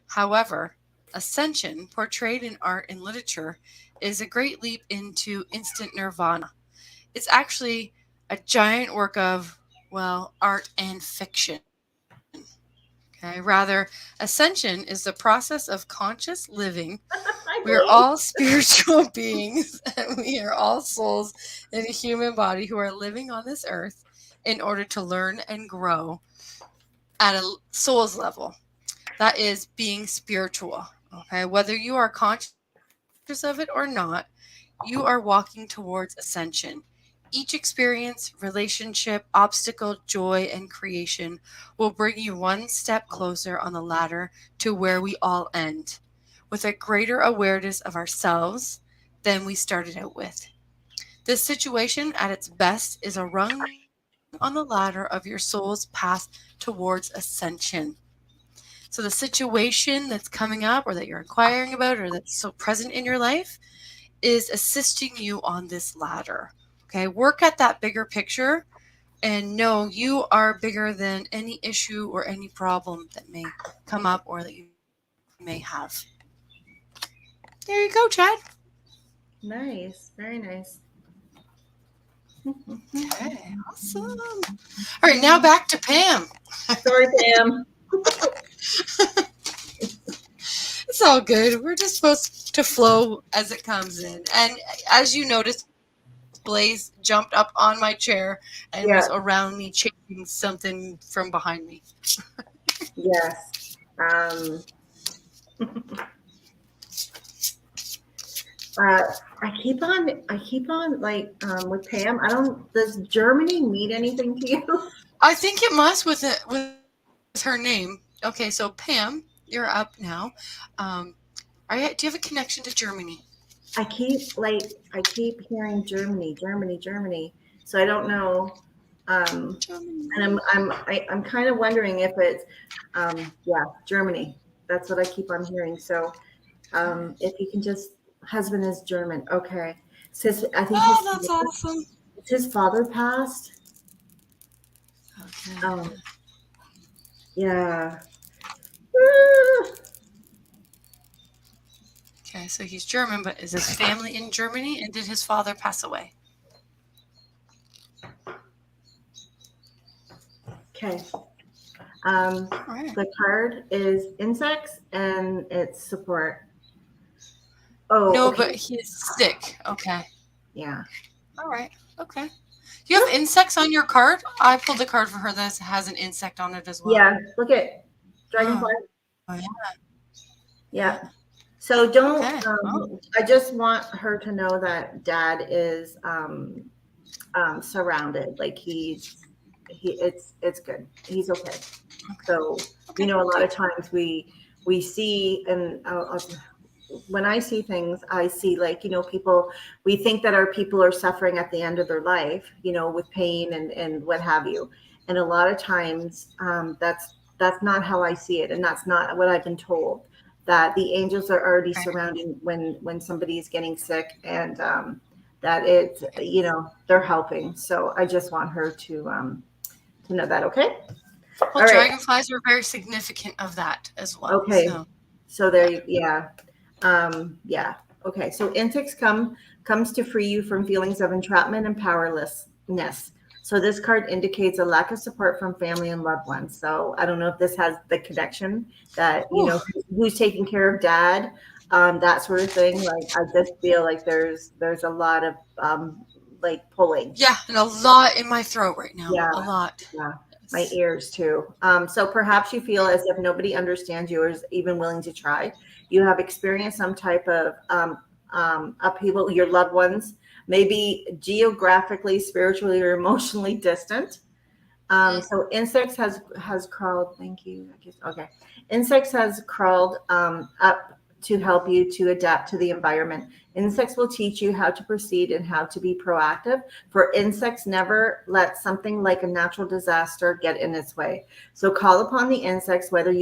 However, ascension, portrayed in art and literature, is a great leap into instant nirvana. It's actually a giant work of, well, art and fiction. Okay, rather, ascension is the process of conscious living. We are all spiritual beings, and we are all souls in a human body who are living on this earth in order to learn and grow at a soul's level. That is being spiritual. Okay, whether you are conscious of it or not, you are walking towards ascension. Each experience, relationship, obstacle, joy, and creation will bring you one step closer on the ladder to where we all end, with a greater awareness of ourselves than we started out with. This situation, at its best, is a rung on the ladder of your soul's path towards ascension. So, the situation that's coming up, or that you're inquiring about, or that's so present in your life, is assisting you on this ladder. Okay, work at that bigger picture and know you are bigger than any issue or any problem that may come up or that you may have. There you go, Chad. Nice. Very nice. Okay, awesome. All right, now back to Pam. Sorry, Pam. It's all good. We're just supposed to flow as it comes in. And as you noticed, Blaze jumped up on my chair and Yeah. was around me chasing something from behind me. Yes. I keep on like with Pam. Does Germany mean anything to you? I think it must with her name. Okay, so Pam, you're up now. Do you have a connection to Germany? I keep hearing Germany, Germany, Germany. So I don't know. Germany. And I'm kind of wondering if it's yeah, Germany. That's what I keep on hearing. So If you can just, husband is German. Okay. Says, I think Oh, that's awesome. his father passed. Okay. Yeah. Okay, so he's German, but is his family in Germany? And did his father pass away? Okay. Right. The card is insects and it's support. Oh, No, okay. but he's sick. Okay. Yeah. All right. Okay. Do you have insects on your card? I pulled a card for her that has an insect on it as well. Yeah. Look at dragonfly. Oh, yeah. Yeah. So don't, Okay. Oh, I just want her to know that dad is surrounded. Like it's good. He's okay. So, okay. a lot of times we see, and when I see things, I see like, people, we think that our people are suffering at the end of their life, with pain and what have you. And a lot of times that's not how I see it. And that's not what I've been told, that the angels are already Okay. surrounding when somebody is getting sick, and that it's, they're helping. So I just want her to know that. Okay. Well, All right. dragonflies are very significant of that as well. Okay. So there, yeah. yeah. Okay. So insects comes to free you from feelings of entrapment and powerlessness. So this card indicates a lack of support from family and loved ones. So I don't know if this has the connection that, Ooh. who's taking care of dad, that sort of thing. Like I just feel like there's a lot of like pulling. Yeah, and a lot in my throat right now. Yeah. A lot. Yeah. My ears too. So perhaps you feel as if nobody understands you or is even willing to try. You have experienced some type of upheaval. Your loved ones may be geographically, spiritually, or emotionally distant. So insects has crawled. Thank you. I guess, okay. Insects has crawled up to help you to adapt to the environment. Insects will teach you how to proceed and how to be proactive. For insects, never let something like a natural disaster get in its way. So call upon the insects whenever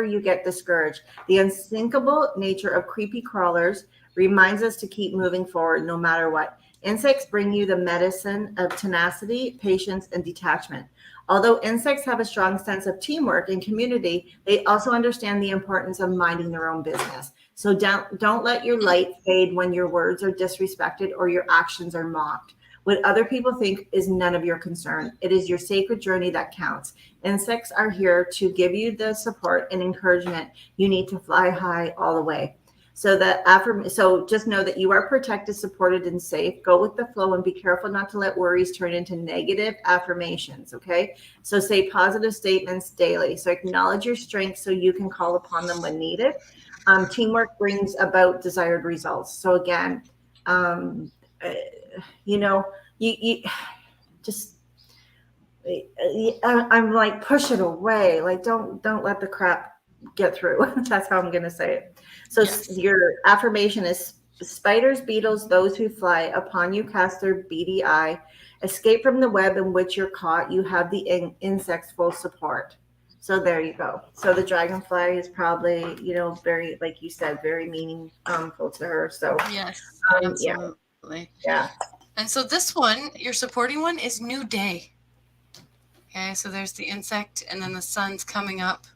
you get discouraged. The unsinkable nature of creepy crawlers reminds us to keep moving forward no matter what. Insects bring you the medicine of tenacity, patience, and detachment. Although insects have a strong sense of teamwork and community, they also understand the importance of minding their own business. So don't let your light fade when your words are disrespected or your actions are mocked. What other people think is none of your concern. It is your sacred journey that counts. Insects are here to give you the support and encouragement you need to fly high all the way. So just know that you are protected, supported, and safe. Go with the flow and be careful not to let worries turn into negative affirmations. Okay. So say positive statements daily. So acknowledge your strengths so you can call upon them when needed. Teamwork brings about desired results. So again, you just, I'm like, push it away. Like, don't let the crap get through. That's how I'm going to say it. So your affirmation is: spiders, beetles, those who fly upon you cast their beady eye. Escape from the web in which you're caught. You have the insect's full support. So there you go. So the dragonfly is probably, very, like you said, very meaningful to her. So yes, absolutely. Yeah. And so this one, your supporting one, is New Day. Okay, so there's the insect, and then the sun's coming up.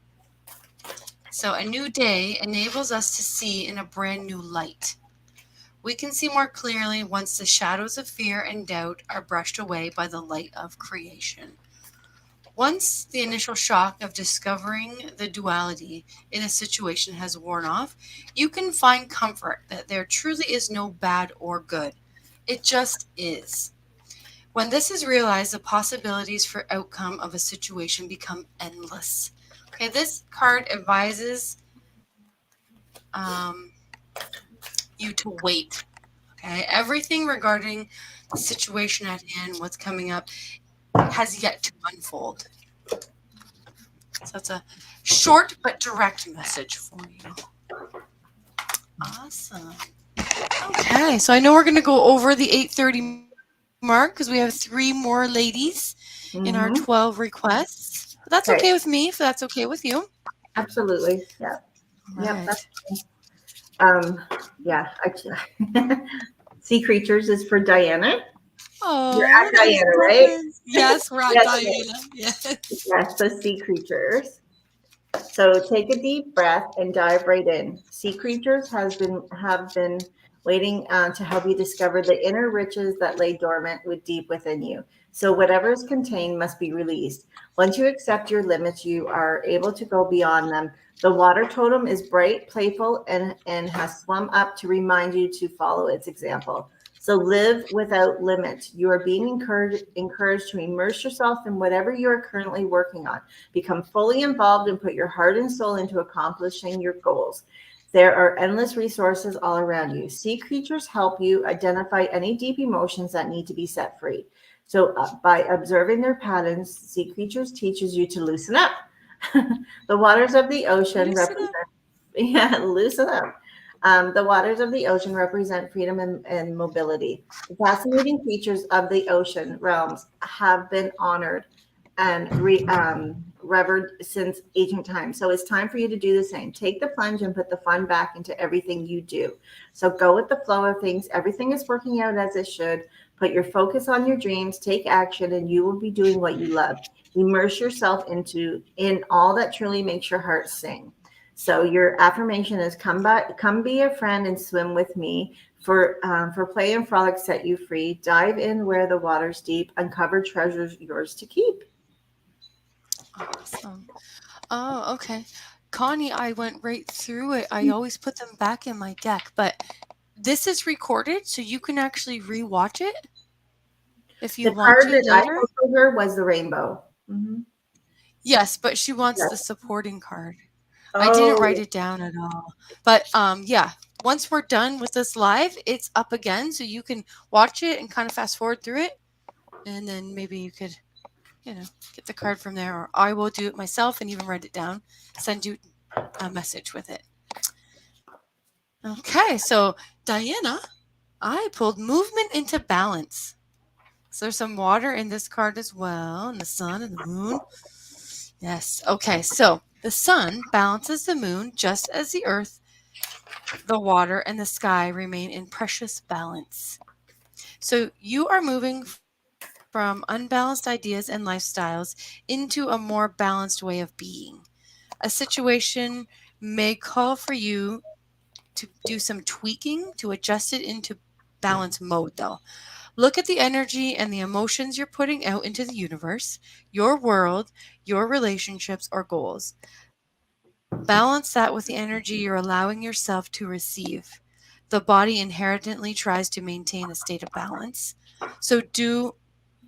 So a new day enables us to see in a brand new light. We can see more clearly once the shadows of fear and doubt are brushed away by the light of creation. Once the initial shock of discovering the duality in a situation has worn off, you can find comfort that there truly is no bad or good. It just is. When this is realized, the possibilities for outcome of a situation become endless. Okay, this card advises you to wait. Okay, everything regarding the situation at hand, what's coming up, has yet to unfold. So it's a short but direct message for you. Awesome. Okay, so I know we're going to go over the 8:30 mark because we have 3 more ladies in our 12 requests. But that's okay with me if that's okay with you. Absolutely. Yeah. Right. Yep. Um, yeah, Sea Creatures is for Diana. You're Oh, at nice Diana, right? reference. Yes, we're at Yes, Diana. Yes. yes, so Sea Creatures. So take a deep breath and dive right in. Sea Creatures have been waiting to help you discover the inner riches that lay dormant with deep within you. So whatever is contained must be released. Once you accept your limits, you are able to go beyond them. The water totem is bright, playful, and has swum up to remind you to follow its example. So live without limits. You are being encouraged to immerse yourself in whatever you are currently working on. Become fully involved and put your heart and soul into accomplishing your goals. There are endless resources all around you. Sea creatures help you identify any deep emotions that need to be set free. So, by observing their patterns, sea creatures teaches you to loosen up. The waters of the ocean Loosen represent, up. yeah, loosen up. The waters of the ocean represent freedom and mobility. The fascinating features of the ocean realms have been honored and revered since ancient times. So it's time for you to do the same. Take the plunge and put the fun back into everything you do. So go with the flow of things. Everything is working out as it should. Put your focus on your dreams, take action, and you will be doing what you love. Immerse yourself in all that truly makes your heart sing. So your affirmation is come be a friend and swim with me. For play and frolic set you free. Dive in where the water's deep. Uncover treasures yours to keep. Awesome. Oh, okay. Connie, I went right through it. I always put them back in my deck, but this is recorded, so you can actually rewatch it if you The want card to that I later. pulled for her was the rainbow. Mhm. Yes, but she wants the Yes. supporting card. I didn't write Oh, it down at all. But yeah, once we're done with this live, it's up again, so you can watch it and kind of fast forward through it, and then maybe you could, get the card from there, or I will do it myself and even write it down, send you a message with it. Okay, so Diana, I pulled movement into balance. So there's some water in this card as well, and the sun and the moon. Yes. Okay, so the sun balances the moon just as the earth, the water, and the sky remain in precious balance. So you are moving from unbalanced ideas and lifestyles into a more balanced way of being. A situation may call for you to do some tweaking to adjust it into balance mode, though. Look at the energy and the emotions you're putting out into the universe, your world, your relationships, or goals. Balance that with the energy you're allowing yourself to receive. The body inherently tries to maintain a state of balance. So do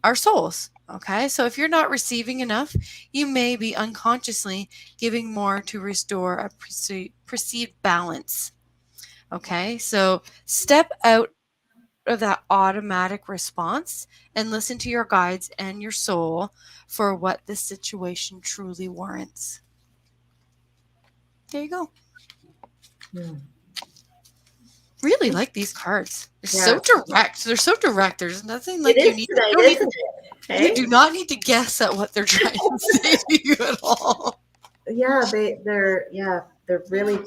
our souls. Okay. So if you're not receiving enough, you may be unconsciously giving more to restore a perceived balance. Okay. So step out of that automatic response and listen to your guides and your soul for what the situation truly warrants. There you go. hmm. Really like these cards. They're so Yeah. direct. They're so direct. There's nothing It like is you tonight, don't need isn't it? you Hey? do not need to guess at what they're trying to say to you at all. Yeah, they're really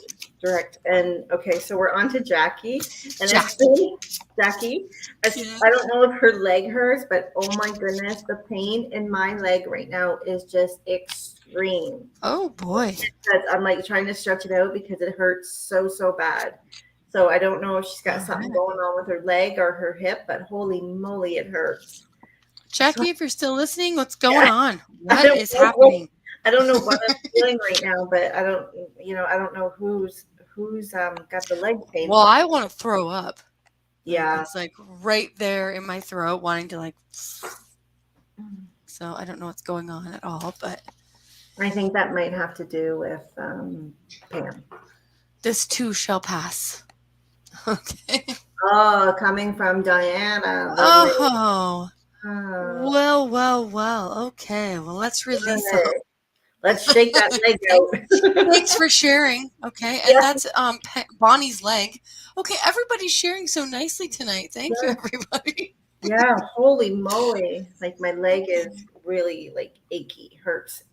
direct. And okay, so we're on to Jackie. And Jackie. actually, Jackie, Yeah. I don't know if her leg hurts, but oh my goodness, the pain in my leg right now is just extreme. Oh boy. Because I'm like trying to stretch it out because it hurts so bad. So I don't know if she's got All something right. going on with her leg or her hip, but holy moly, it hurts. So Jackie, if you're still listening, what's going yeah, on? I What don't is know what happening? I don't know what I'm feeling right now, but I don't know who's got the leg pain. Well, I want to throw up. Like Yeah. it's like right there in my throat, wanting to like. So I don't know what's going on at all, but I think that might have to do with Pam. this too shall pass. Okay. Oh, coming from Diana. Oh, Oh, well. Okay, well, let's release all. good. Let's shake that leg Thanks out. for sharing. Okay, and Yeah, that's Bonnie's leg. Okay, everybody's sharing so nicely tonight. Thank you, yeah, everybody. yeah. Holy moly! Like my leg is really like achy, hurts.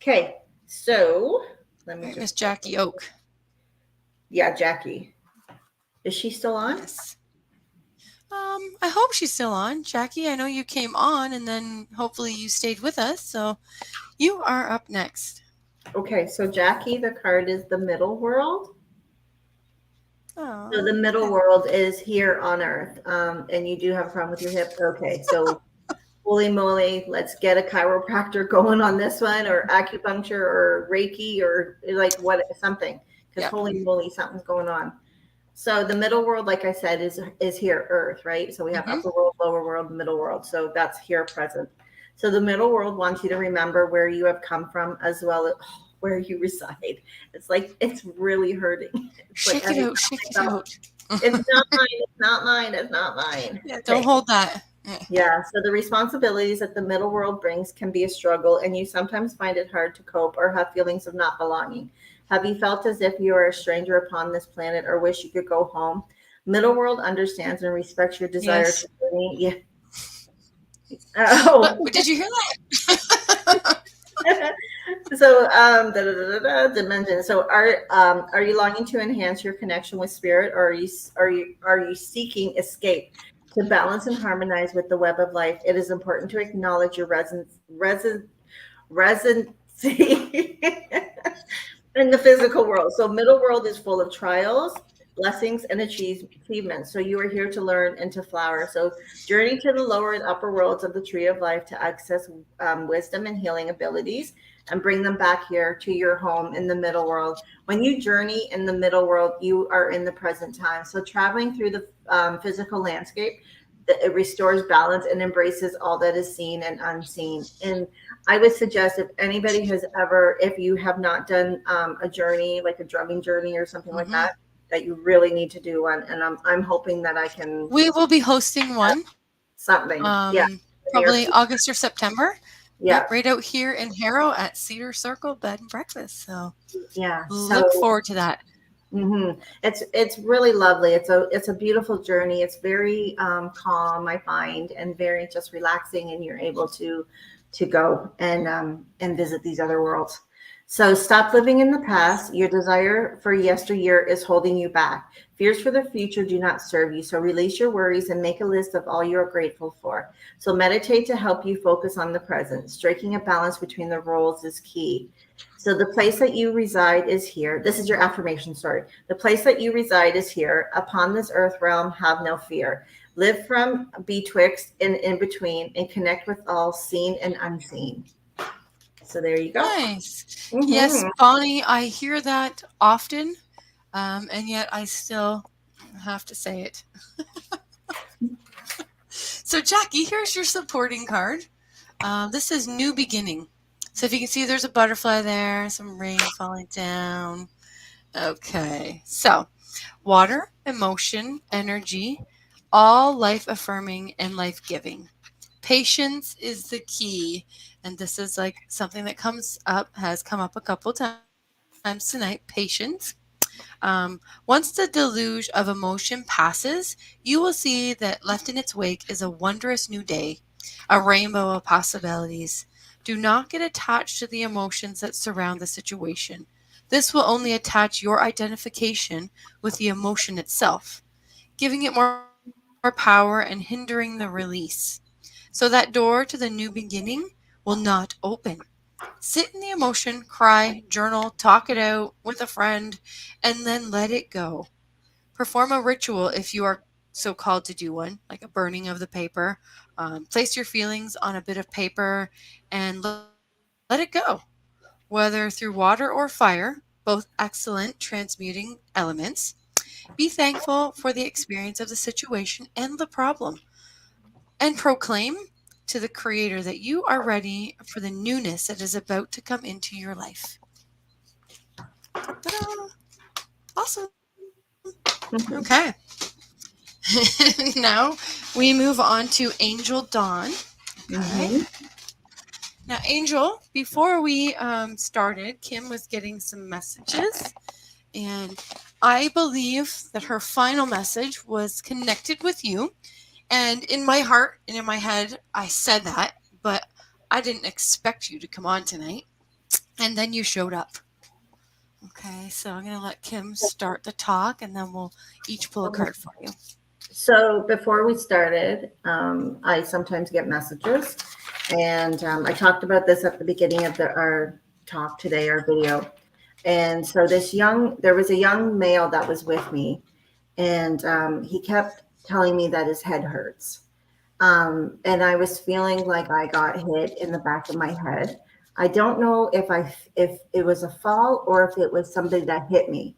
Okay, so let All me right, just Miss Jackie Oak. Yeah, Jackie. Is she still on? Yes. I hope she's still on. Jackie, I know you came on and then hopefully you stayed with us. So you are up next. Okay, so Jackie, the card is the middle world. So the Oh, middle world is here on Earth, and you do have a problem with your hip. Okay, so holy moly, let's get a chiropractor going on this one, or acupuncture, or Reiki, or like what something, because yeah. holy moly, something's going on. So the middle world, like I said, is here, Earth, right? So we have Mm-hmm. upper world, lower world, middle world. So that's here present. So the middle world wants you to remember where you have come from, as well as where you reside. It's like it's really hurting. It's like Shake it every out. time Shake I it go, out. it's not mine. It's not mine. It's not mine. Yeah, don't Okay. hold that. Yeah. Yeah. So the responsibilities that the middle world brings can be a struggle, and you sometimes find it hard to cope or have feelings of not belonging. Have you felt as if you are a stranger upon this planet or wish you could go home? Middle world understands and respects your desire Yes. to journey. Yeah. Oh. Did you hear that? So dimension. So are you longing to enhance your connection with spirit, or are you seeking escape to balance and harmonize with the web of life? It is important to acknowledge your residency in the physical world. So middle world is full of trials, blessings, and achievements. So you are here to learn and to flower. So journey to the lower and upper worlds of the tree of life to access wisdom and healing abilities, and bring them back here to your home in the middle world. When you journey in the middle world, you are in the present time. So traveling through the physical landscape, it restores balance and embraces all that is seen and unseen. And I would suggest, if anybody has ever, if you have not done a journey, like a drumming journey or something like Mm-hmm. that you really need to do one. And I'm hoping that I can We will be hosting one, something. Yeah. um, Near probably August or September. Yep, Yeah. right out here in Harrow at Cedar Circle Bed and Breakfast. So Yeah. look So forward to that. it's really lovely. It's a beautiful journey. It's very calm, I find, and very just relaxing. And you're able to go and visit these other worlds. So stop living in the past. Your desire for yesteryear is holding you back. Fears for the future do not serve you. So release your worries and make a list of all you are grateful for. So meditate to help you focus on the present. Striking a balance between the roles is key. So the place that you reside is here. This is your affirmation, sorry. The place that you reside is here. Upon this earth realm, have no fear. Live from betwixt and in between, and connect with all seen and unseen. So there you go. Nice. Yes, Mm-hmm. Bonnie, I hear that often, and yet I still have to say it. So, Jackie, here's your supporting card. This is New Beginning. So, if you can see, there's a butterfly there, some rain falling down. Okay, so water, emotion, energy, all life affirming and life giving. Patience is the key. And this is like something that has come up a couple times tonight. Patience. Once the deluge of emotion passes, you will see that left in its wake is a wondrous new day, a rainbow of possibilities. Do not get attached to the emotions that surround the situation. This will only attach your identification with the emotion itself, giving it more power and hindering the release. So that door to the new beginning will not open. Sit in the emotion, cry, journal, talk it out with a friend, and then let it go. Perform a ritual if you are so called to do one, like a burning of the paper. Place your feelings on a bit of paper and let it go, whether through water or fire, both excellent transmuting elements. Be thankful for the experience of the situation and the problem, and proclaim to the Creator that you are ready for the newness that is about to come into your life. Ta-da! Awesome. Okay. Now we move on to Angel Dawn. Okay. Mm-hmm. Now, Angel, before we started, Kim was getting some messages, and I believe that her final message was connected with you. And in my heart and in my head, I said that, but I didn't expect you to come on tonight. And then you showed up. Okay, so I'm going to let Kim start the talk, and then we'll each pull a card for you. So before we started, I sometimes get messages, and I talked about this at the beginning of our talk today, our video. And so there was a young male that was with me, and he kept telling me that his head hurts. And I was feeling like I got hit in the back of my head. I don't know if it was a fall or if it was somebody that hit me.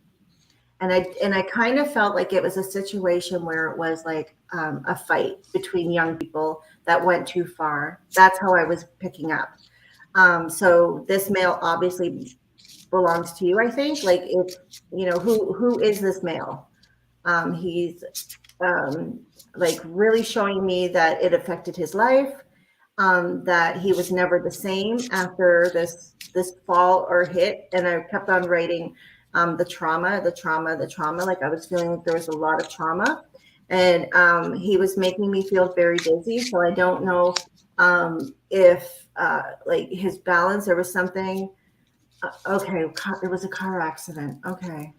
And I kind of felt like it was a situation where it was like a fight between young people that went too far. That's how I was picking up. So this male obviously belongs to you, I think. Like, if you know, who is this male? He's like really showing me that it affected his life, that he was never the same after this fall or hit. And I kept on writing the trauma, the trauma, the trauma. Like, I was feeling like there was a lot of trauma, and he was making me feel very dizzy. So I don't know if like his balance, there was something. Okay, it was a car accident. Okay.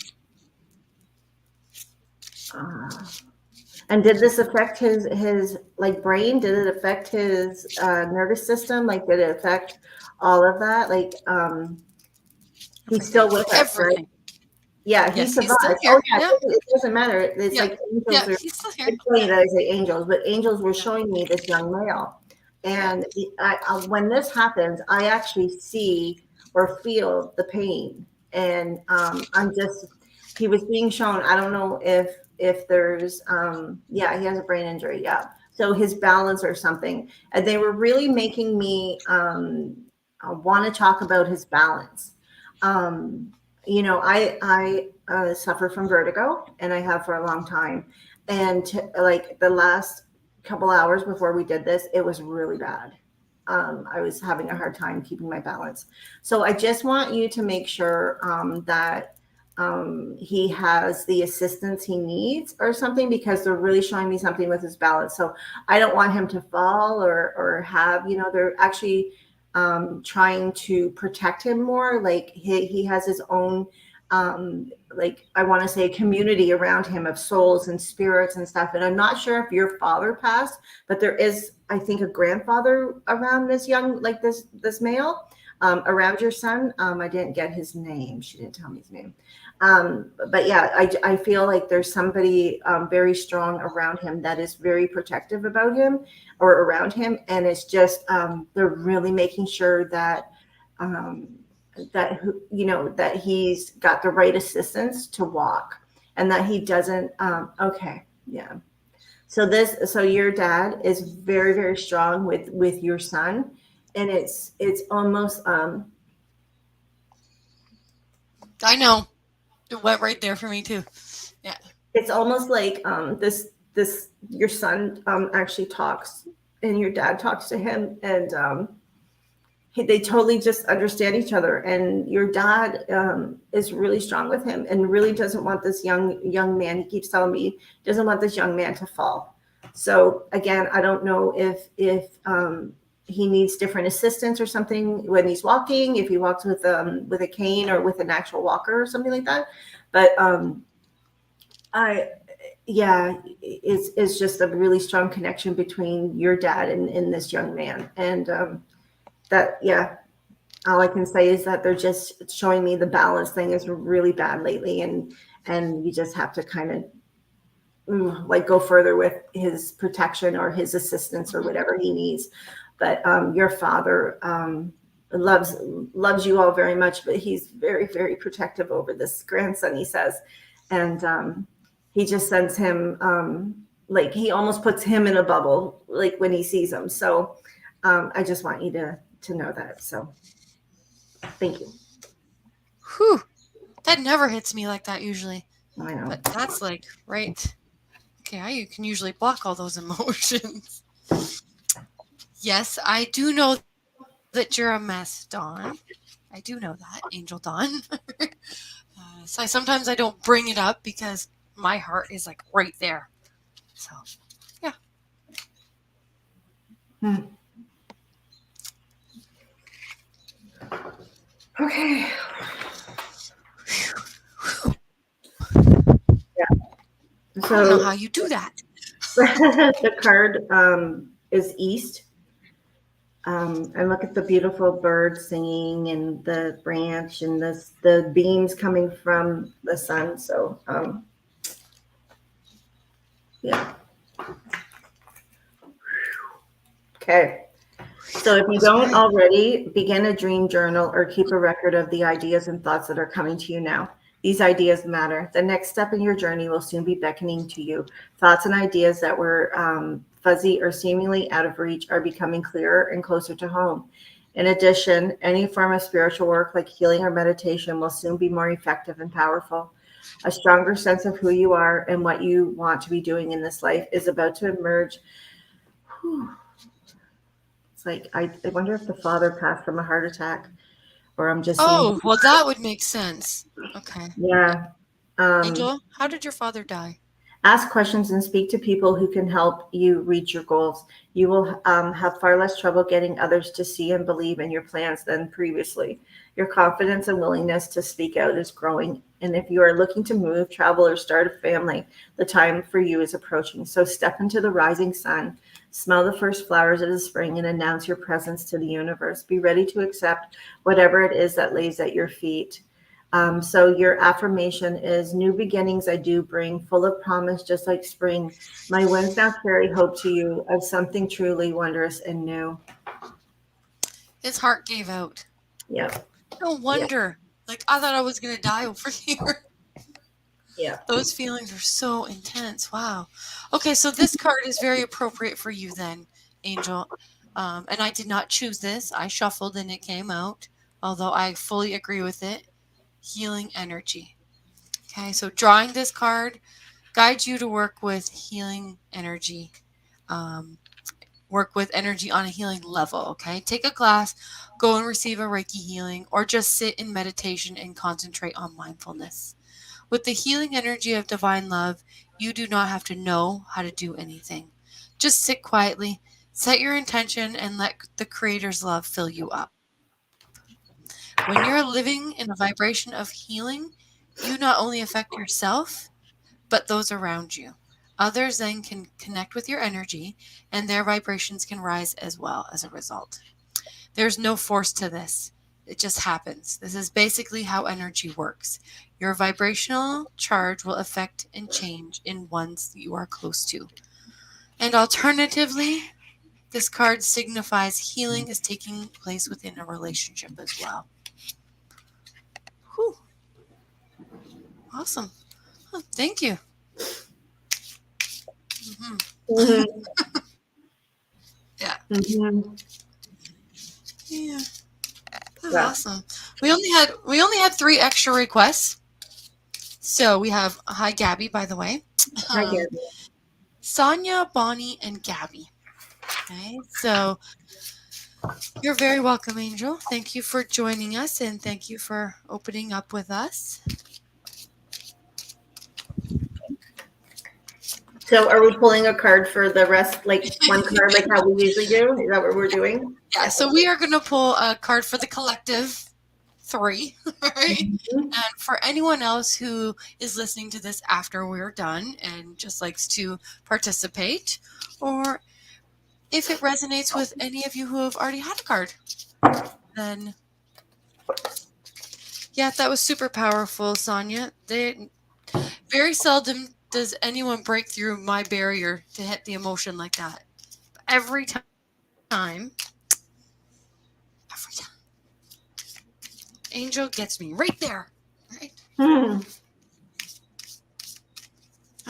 And did this affect his like brain? Did it affect his nervous system? Like, did it affect all of that? Like, he's still with us, right? Everything. Yeah, he Yes, he's still survived. here. Oh yeah, Yeah, it doesn't matter. It's yeah, like yeah, angels are. he's still here. It's funny that I say angels, but angels were Yeah. showing me this young male, and when this happens, I actually see or feel the pain, and he was being shown. I don't know if there's yeah, he has a brain injury. Yeah, so his balance or something, and they were really making me want to talk about his balance. Um, you know, I suffer from vertigo, and I have for a long time. And like the last couple hours before we did this, it was really bad. I was having a hard time keeping my balance. So I just want you to make sure that he has the assistance he needs or something, because they're really showing me something with his balance. So I don't want him to fall or have, you know, they're actually trying to protect him more. Like, he has his own like, I want to say, community around him of souls and spirits and stuff. And I'm not sure if your father passed, but there is, I think, a grandfather around this young, like this male, around your son. I didn't get his name. She didn't tell me his name. But yeah, I feel like there's somebody very strong around him that is very protective about him or around him. And it's just, they're really making sure that, you know, that he's got the right assistance to walk, and that he doesn't okay, yeah. So your dad is very, very strong with your son, and it's almost I know. It went right there for me too. Yeah. it's almost like this your son actually talks, and your dad talks to him, and they totally just understand each other. And your dad is really strong with him, and really doesn't want this young man, he keeps telling me, doesn't want this young man to fall. So again, I don't know if he needs different assistance or something when he's walking, if he walks with a cane or with an actual walker or something like that. But I yeah, it's just a really strong connection between your dad and this young man. And that, yeah, all I can say is that they're just showing me the balance thing is really bad lately, and you just have to kind of like go further with his protection or his assistance or whatever he needs. But your father loves you all very much, but he's very, very protective over this grandson, he says. And he just sends him like, he almost puts him in a bubble like when he sees him. So I just want you to know that. So thank you. Whew. That never hits me like that usually. I know. But that's like, right. Okay, I can usually block all those emotions. Yes, I do know that you're a mess, Dawn. I do know that, Angel Dawn. So sometimes I don't bring it up because my heart is like right there. So, yeah. Okay. I don't know So how you do that. the card is east. And look at the beautiful birds singing and the branch and the beams coming from the sun. So yeah. Okay. So if you don't already, begin a dream journal or keep a record of the ideas and thoughts that are coming to you now. These ideas matter. The next step in your journey will soon be beckoning to you. Thoughts and ideas that were fuzzy or seemingly out of reach are becoming clearer and closer to home. In addition, any form of spiritual work like healing or meditation will soon be more effective and powerful. A stronger sense of who you are and what you want to be doing in this life is about to emerge. Whew. It's like, I wonder if the father passed from a heart attack, or I'm just seeing. Oh, well, that would make sense. Okay. Yeah. Um, Angel, how did your father die? Ask questions and speak to people who can help you reach your goals. You will have far less trouble getting others to see and believe in your plans than previously. Your confidence and willingness to speak out is growing. And if you are looking to move, travel, or start a family, the time for you is approaching. So step into the rising sun, smell the first flowers of the spring, and announce your presence to the universe. Be ready to accept whatever it is that lays at your feet. So your affirmation is new beginnings I do bring, full of promise, just like spring. My winds now carry hope to you of something truly wondrous and new. His heart gave out. Yep. No wonder. Like, I thought I was going to die over here. Yeah. Those feelings are so intense. Wow. Okay, so this card is very appropriate for you then, Angel. And I did not choose this. I shuffled and it came out, although I fully agree with it. Healing energy. Okay, so drawing this card guides you to work with healing energy. Work with energy on a healing level. Okay, take a class, go and receive a Reiki healing, or just sit in meditation and concentrate on mindfulness. With the healing energy of divine love, you do not have to know how to do anything. Just sit quietly, set your intention, and let the Creator's love fill you up. When you're living in a vibration of healing, you not only affect yourself, but those around you. Others then can connect with your energy, and their vibrations can rise as well as a result. There's no force to this. It just happens. This is basically how energy works. Your vibrational charge will affect and change in ones you are close to. And alternatively, this card signifies healing is taking place within a relationship as well. Whew. Awesome. Oh, thank you. Mm-hmm. Yeah. Mm-hmm. Yeah. That's Yeah. awesome. We only had 3 extra requests. So we have hi Gabby, by the way. I get it. Sonia, Bonnie, and Gabby. Okay, so you're very welcome, Angel. Thank you for joining us and thank you for opening up with us. So are we pulling a card for the rest, like one card, like how we usually do? Is that what we're doing? Yeah, so we are going to pull a card for the collective 3, right? Mm-hmm. And for anyone else who is listening to this after we're done and just likes to participate, or if it resonates with any of you who have already had a card, then yeah, that was super powerful, Sonia. Very seldom does anyone break through my barrier to hit the emotion like that. Every time, Angel gets me right there. Right? Hmm.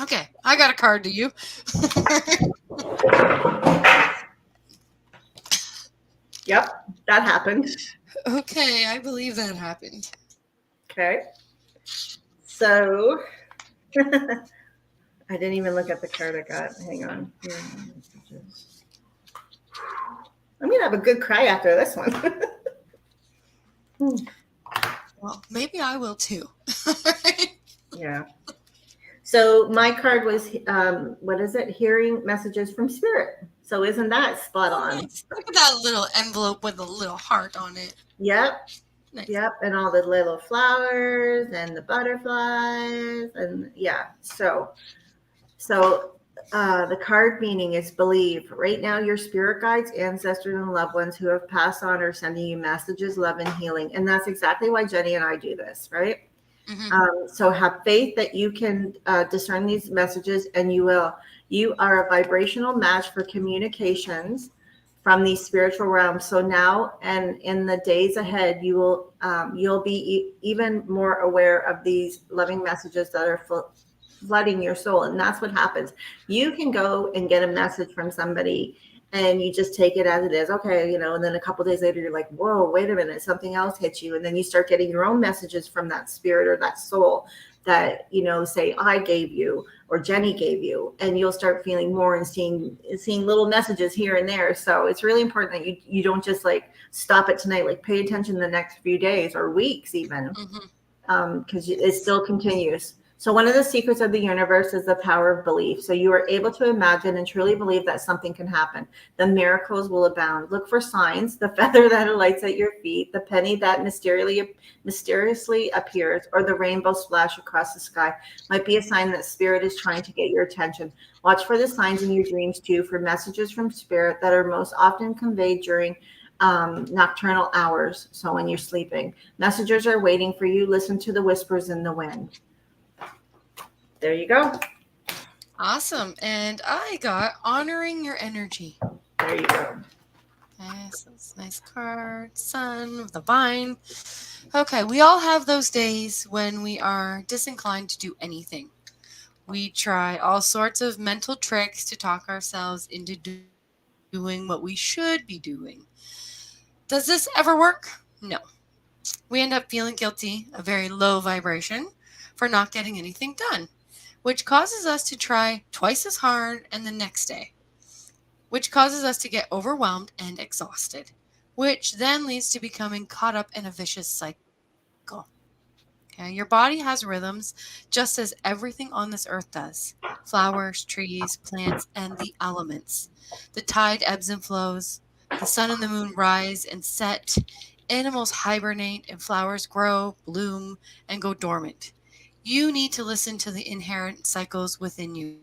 Okay, I got a card to you. Yep, that happened. Okay, I believe that happened. Okay. So I didn't even look at the card I got. Hang on. I'm gonna have a good cry after this one. Well, maybe I will too. Yeah. So my card was what is it? Hearing messages from spirit. So isn't that spot on? Nice. Look at that little envelope with a little heart on it. Yep. Nice. Yep. And all the little flowers and the butterflies and yeah. So So the card meaning is believe. Right now, your spirit guides, ancestors, and loved ones who have passed on are sending you messages, love, and healing. And that's exactly why Jenny and I do this, right? So have faith that you can discern these messages, and you will. You are a vibrational match for communications from these spiritual realms. So now and in the days ahead, you'll be even more aware of these loving messages that are flooding your soul. And that's what happens. You can go and get a message from somebody and you just take it as it is. Okay, and then a couple of days later, you're like, whoa, wait a minute, something else hits you. And then you start getting your own messages from that spirit or that soul that, say I gave you or Jenny gave you, and you'll start feeling more and seeing little messages here and there. So it's really important that you don't just like stop it tonight, like pay attention the next few days or weeks even, because it still continues. So one of the secrets of the universe is the power of belief. So you are able to imagine and truly believe that something can happen. The miracles will abound. Look for signs: the feather that alights at your feet, the penny that mysteriously appears, or the rainbow splash across the sky might be a sign that spirit is trying to get your attention. Watch for the signs in your dreams too, for messages from spirit that are most often conveyed during nocturnal hours. So when you're sleeping, messengers are waiting for you. Listen to the whispers in the wind. There you go. Awesome. And I got honoring your energy. There you go. Yes, that's a nice card. Sun of the vine. Okay, we all have those days when we are disinclined to do anything. We try all sorts of mental tricks to talk ourselves into doing what we should be doing. Does this ever work? No. We end up feeling guilty, a very low vibration, for not getting anything done, which causes us to try twice as hard and the next day, which causes us to get overwhelmed and exhausted, which then leads to becoming caught up in a vicious cycle. Okay, your body has rhythms just as everything on this earth does: flowers, trees, plants, and the elements. The tide ebbs and flows, the sun and the moon rise and set, animals hibernate, and flowers grow, bloom, and go dormant. You need to listen to the inherent cycles within you.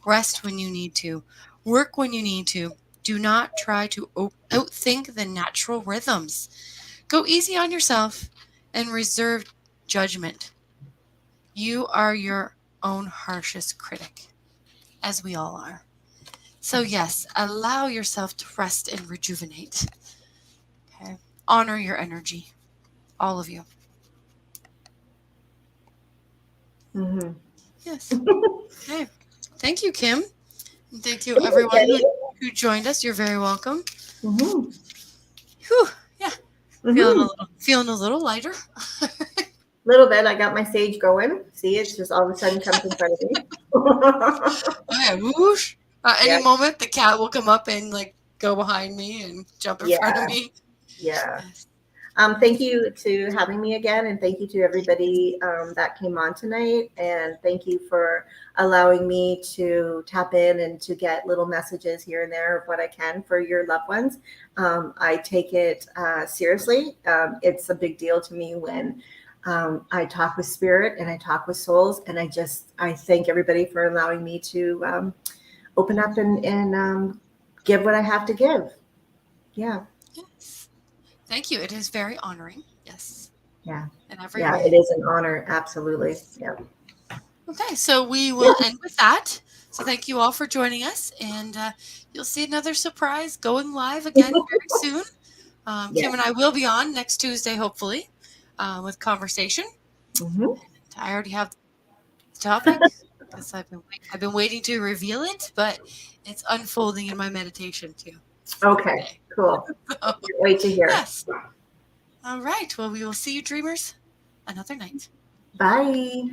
Rest when you need to. Work when you need to. Do not try to outthink the natural rhythms. Go easy on yourself and reserve judgment. You are your own harshest critic, as we all are. So yes, allow yourself to rest and rejuvenate. Okay. Honor your energy. All of you. Yes. Okay. Thank you, Kim. And thank you, everyone who joined us. You're very welcome. Whew. Yeah. Feeling a little lighter. Little bit. I got my sage going. See, it's just all of a sudden comes in front of me. Okay, whoosh. Any moment, the cat will come up and like go behind me and jump in front of me. Yeah. Thank you to having me again, and thank you to everybody that came on tonight, and thank you for allowing me to tap in and to get little messages here and there of what I can for your loved ones. I take it seriously. It's a big deal to me when I talk with spirit and I talk with souls, and I thank everybody for allowing me to open up and give what I have to give. Yeah. Yes. Thank you. It is very honoring. Yes. Yeah. In every way. It is an honor. Absolutely. Yeah. Okay, so we will end with that. So thank you all for joining us, and you'll see another surprise going live again very soon. Kim and I will be on next Tuesday, hopefully, with conversation. I already have the topic because I've been waiting to reveal it, but it's unfolding in my meditation too. Okay, cool. Can't wait to hear. Yes. All right. Well, we will see you, dreamers, another night. Bye.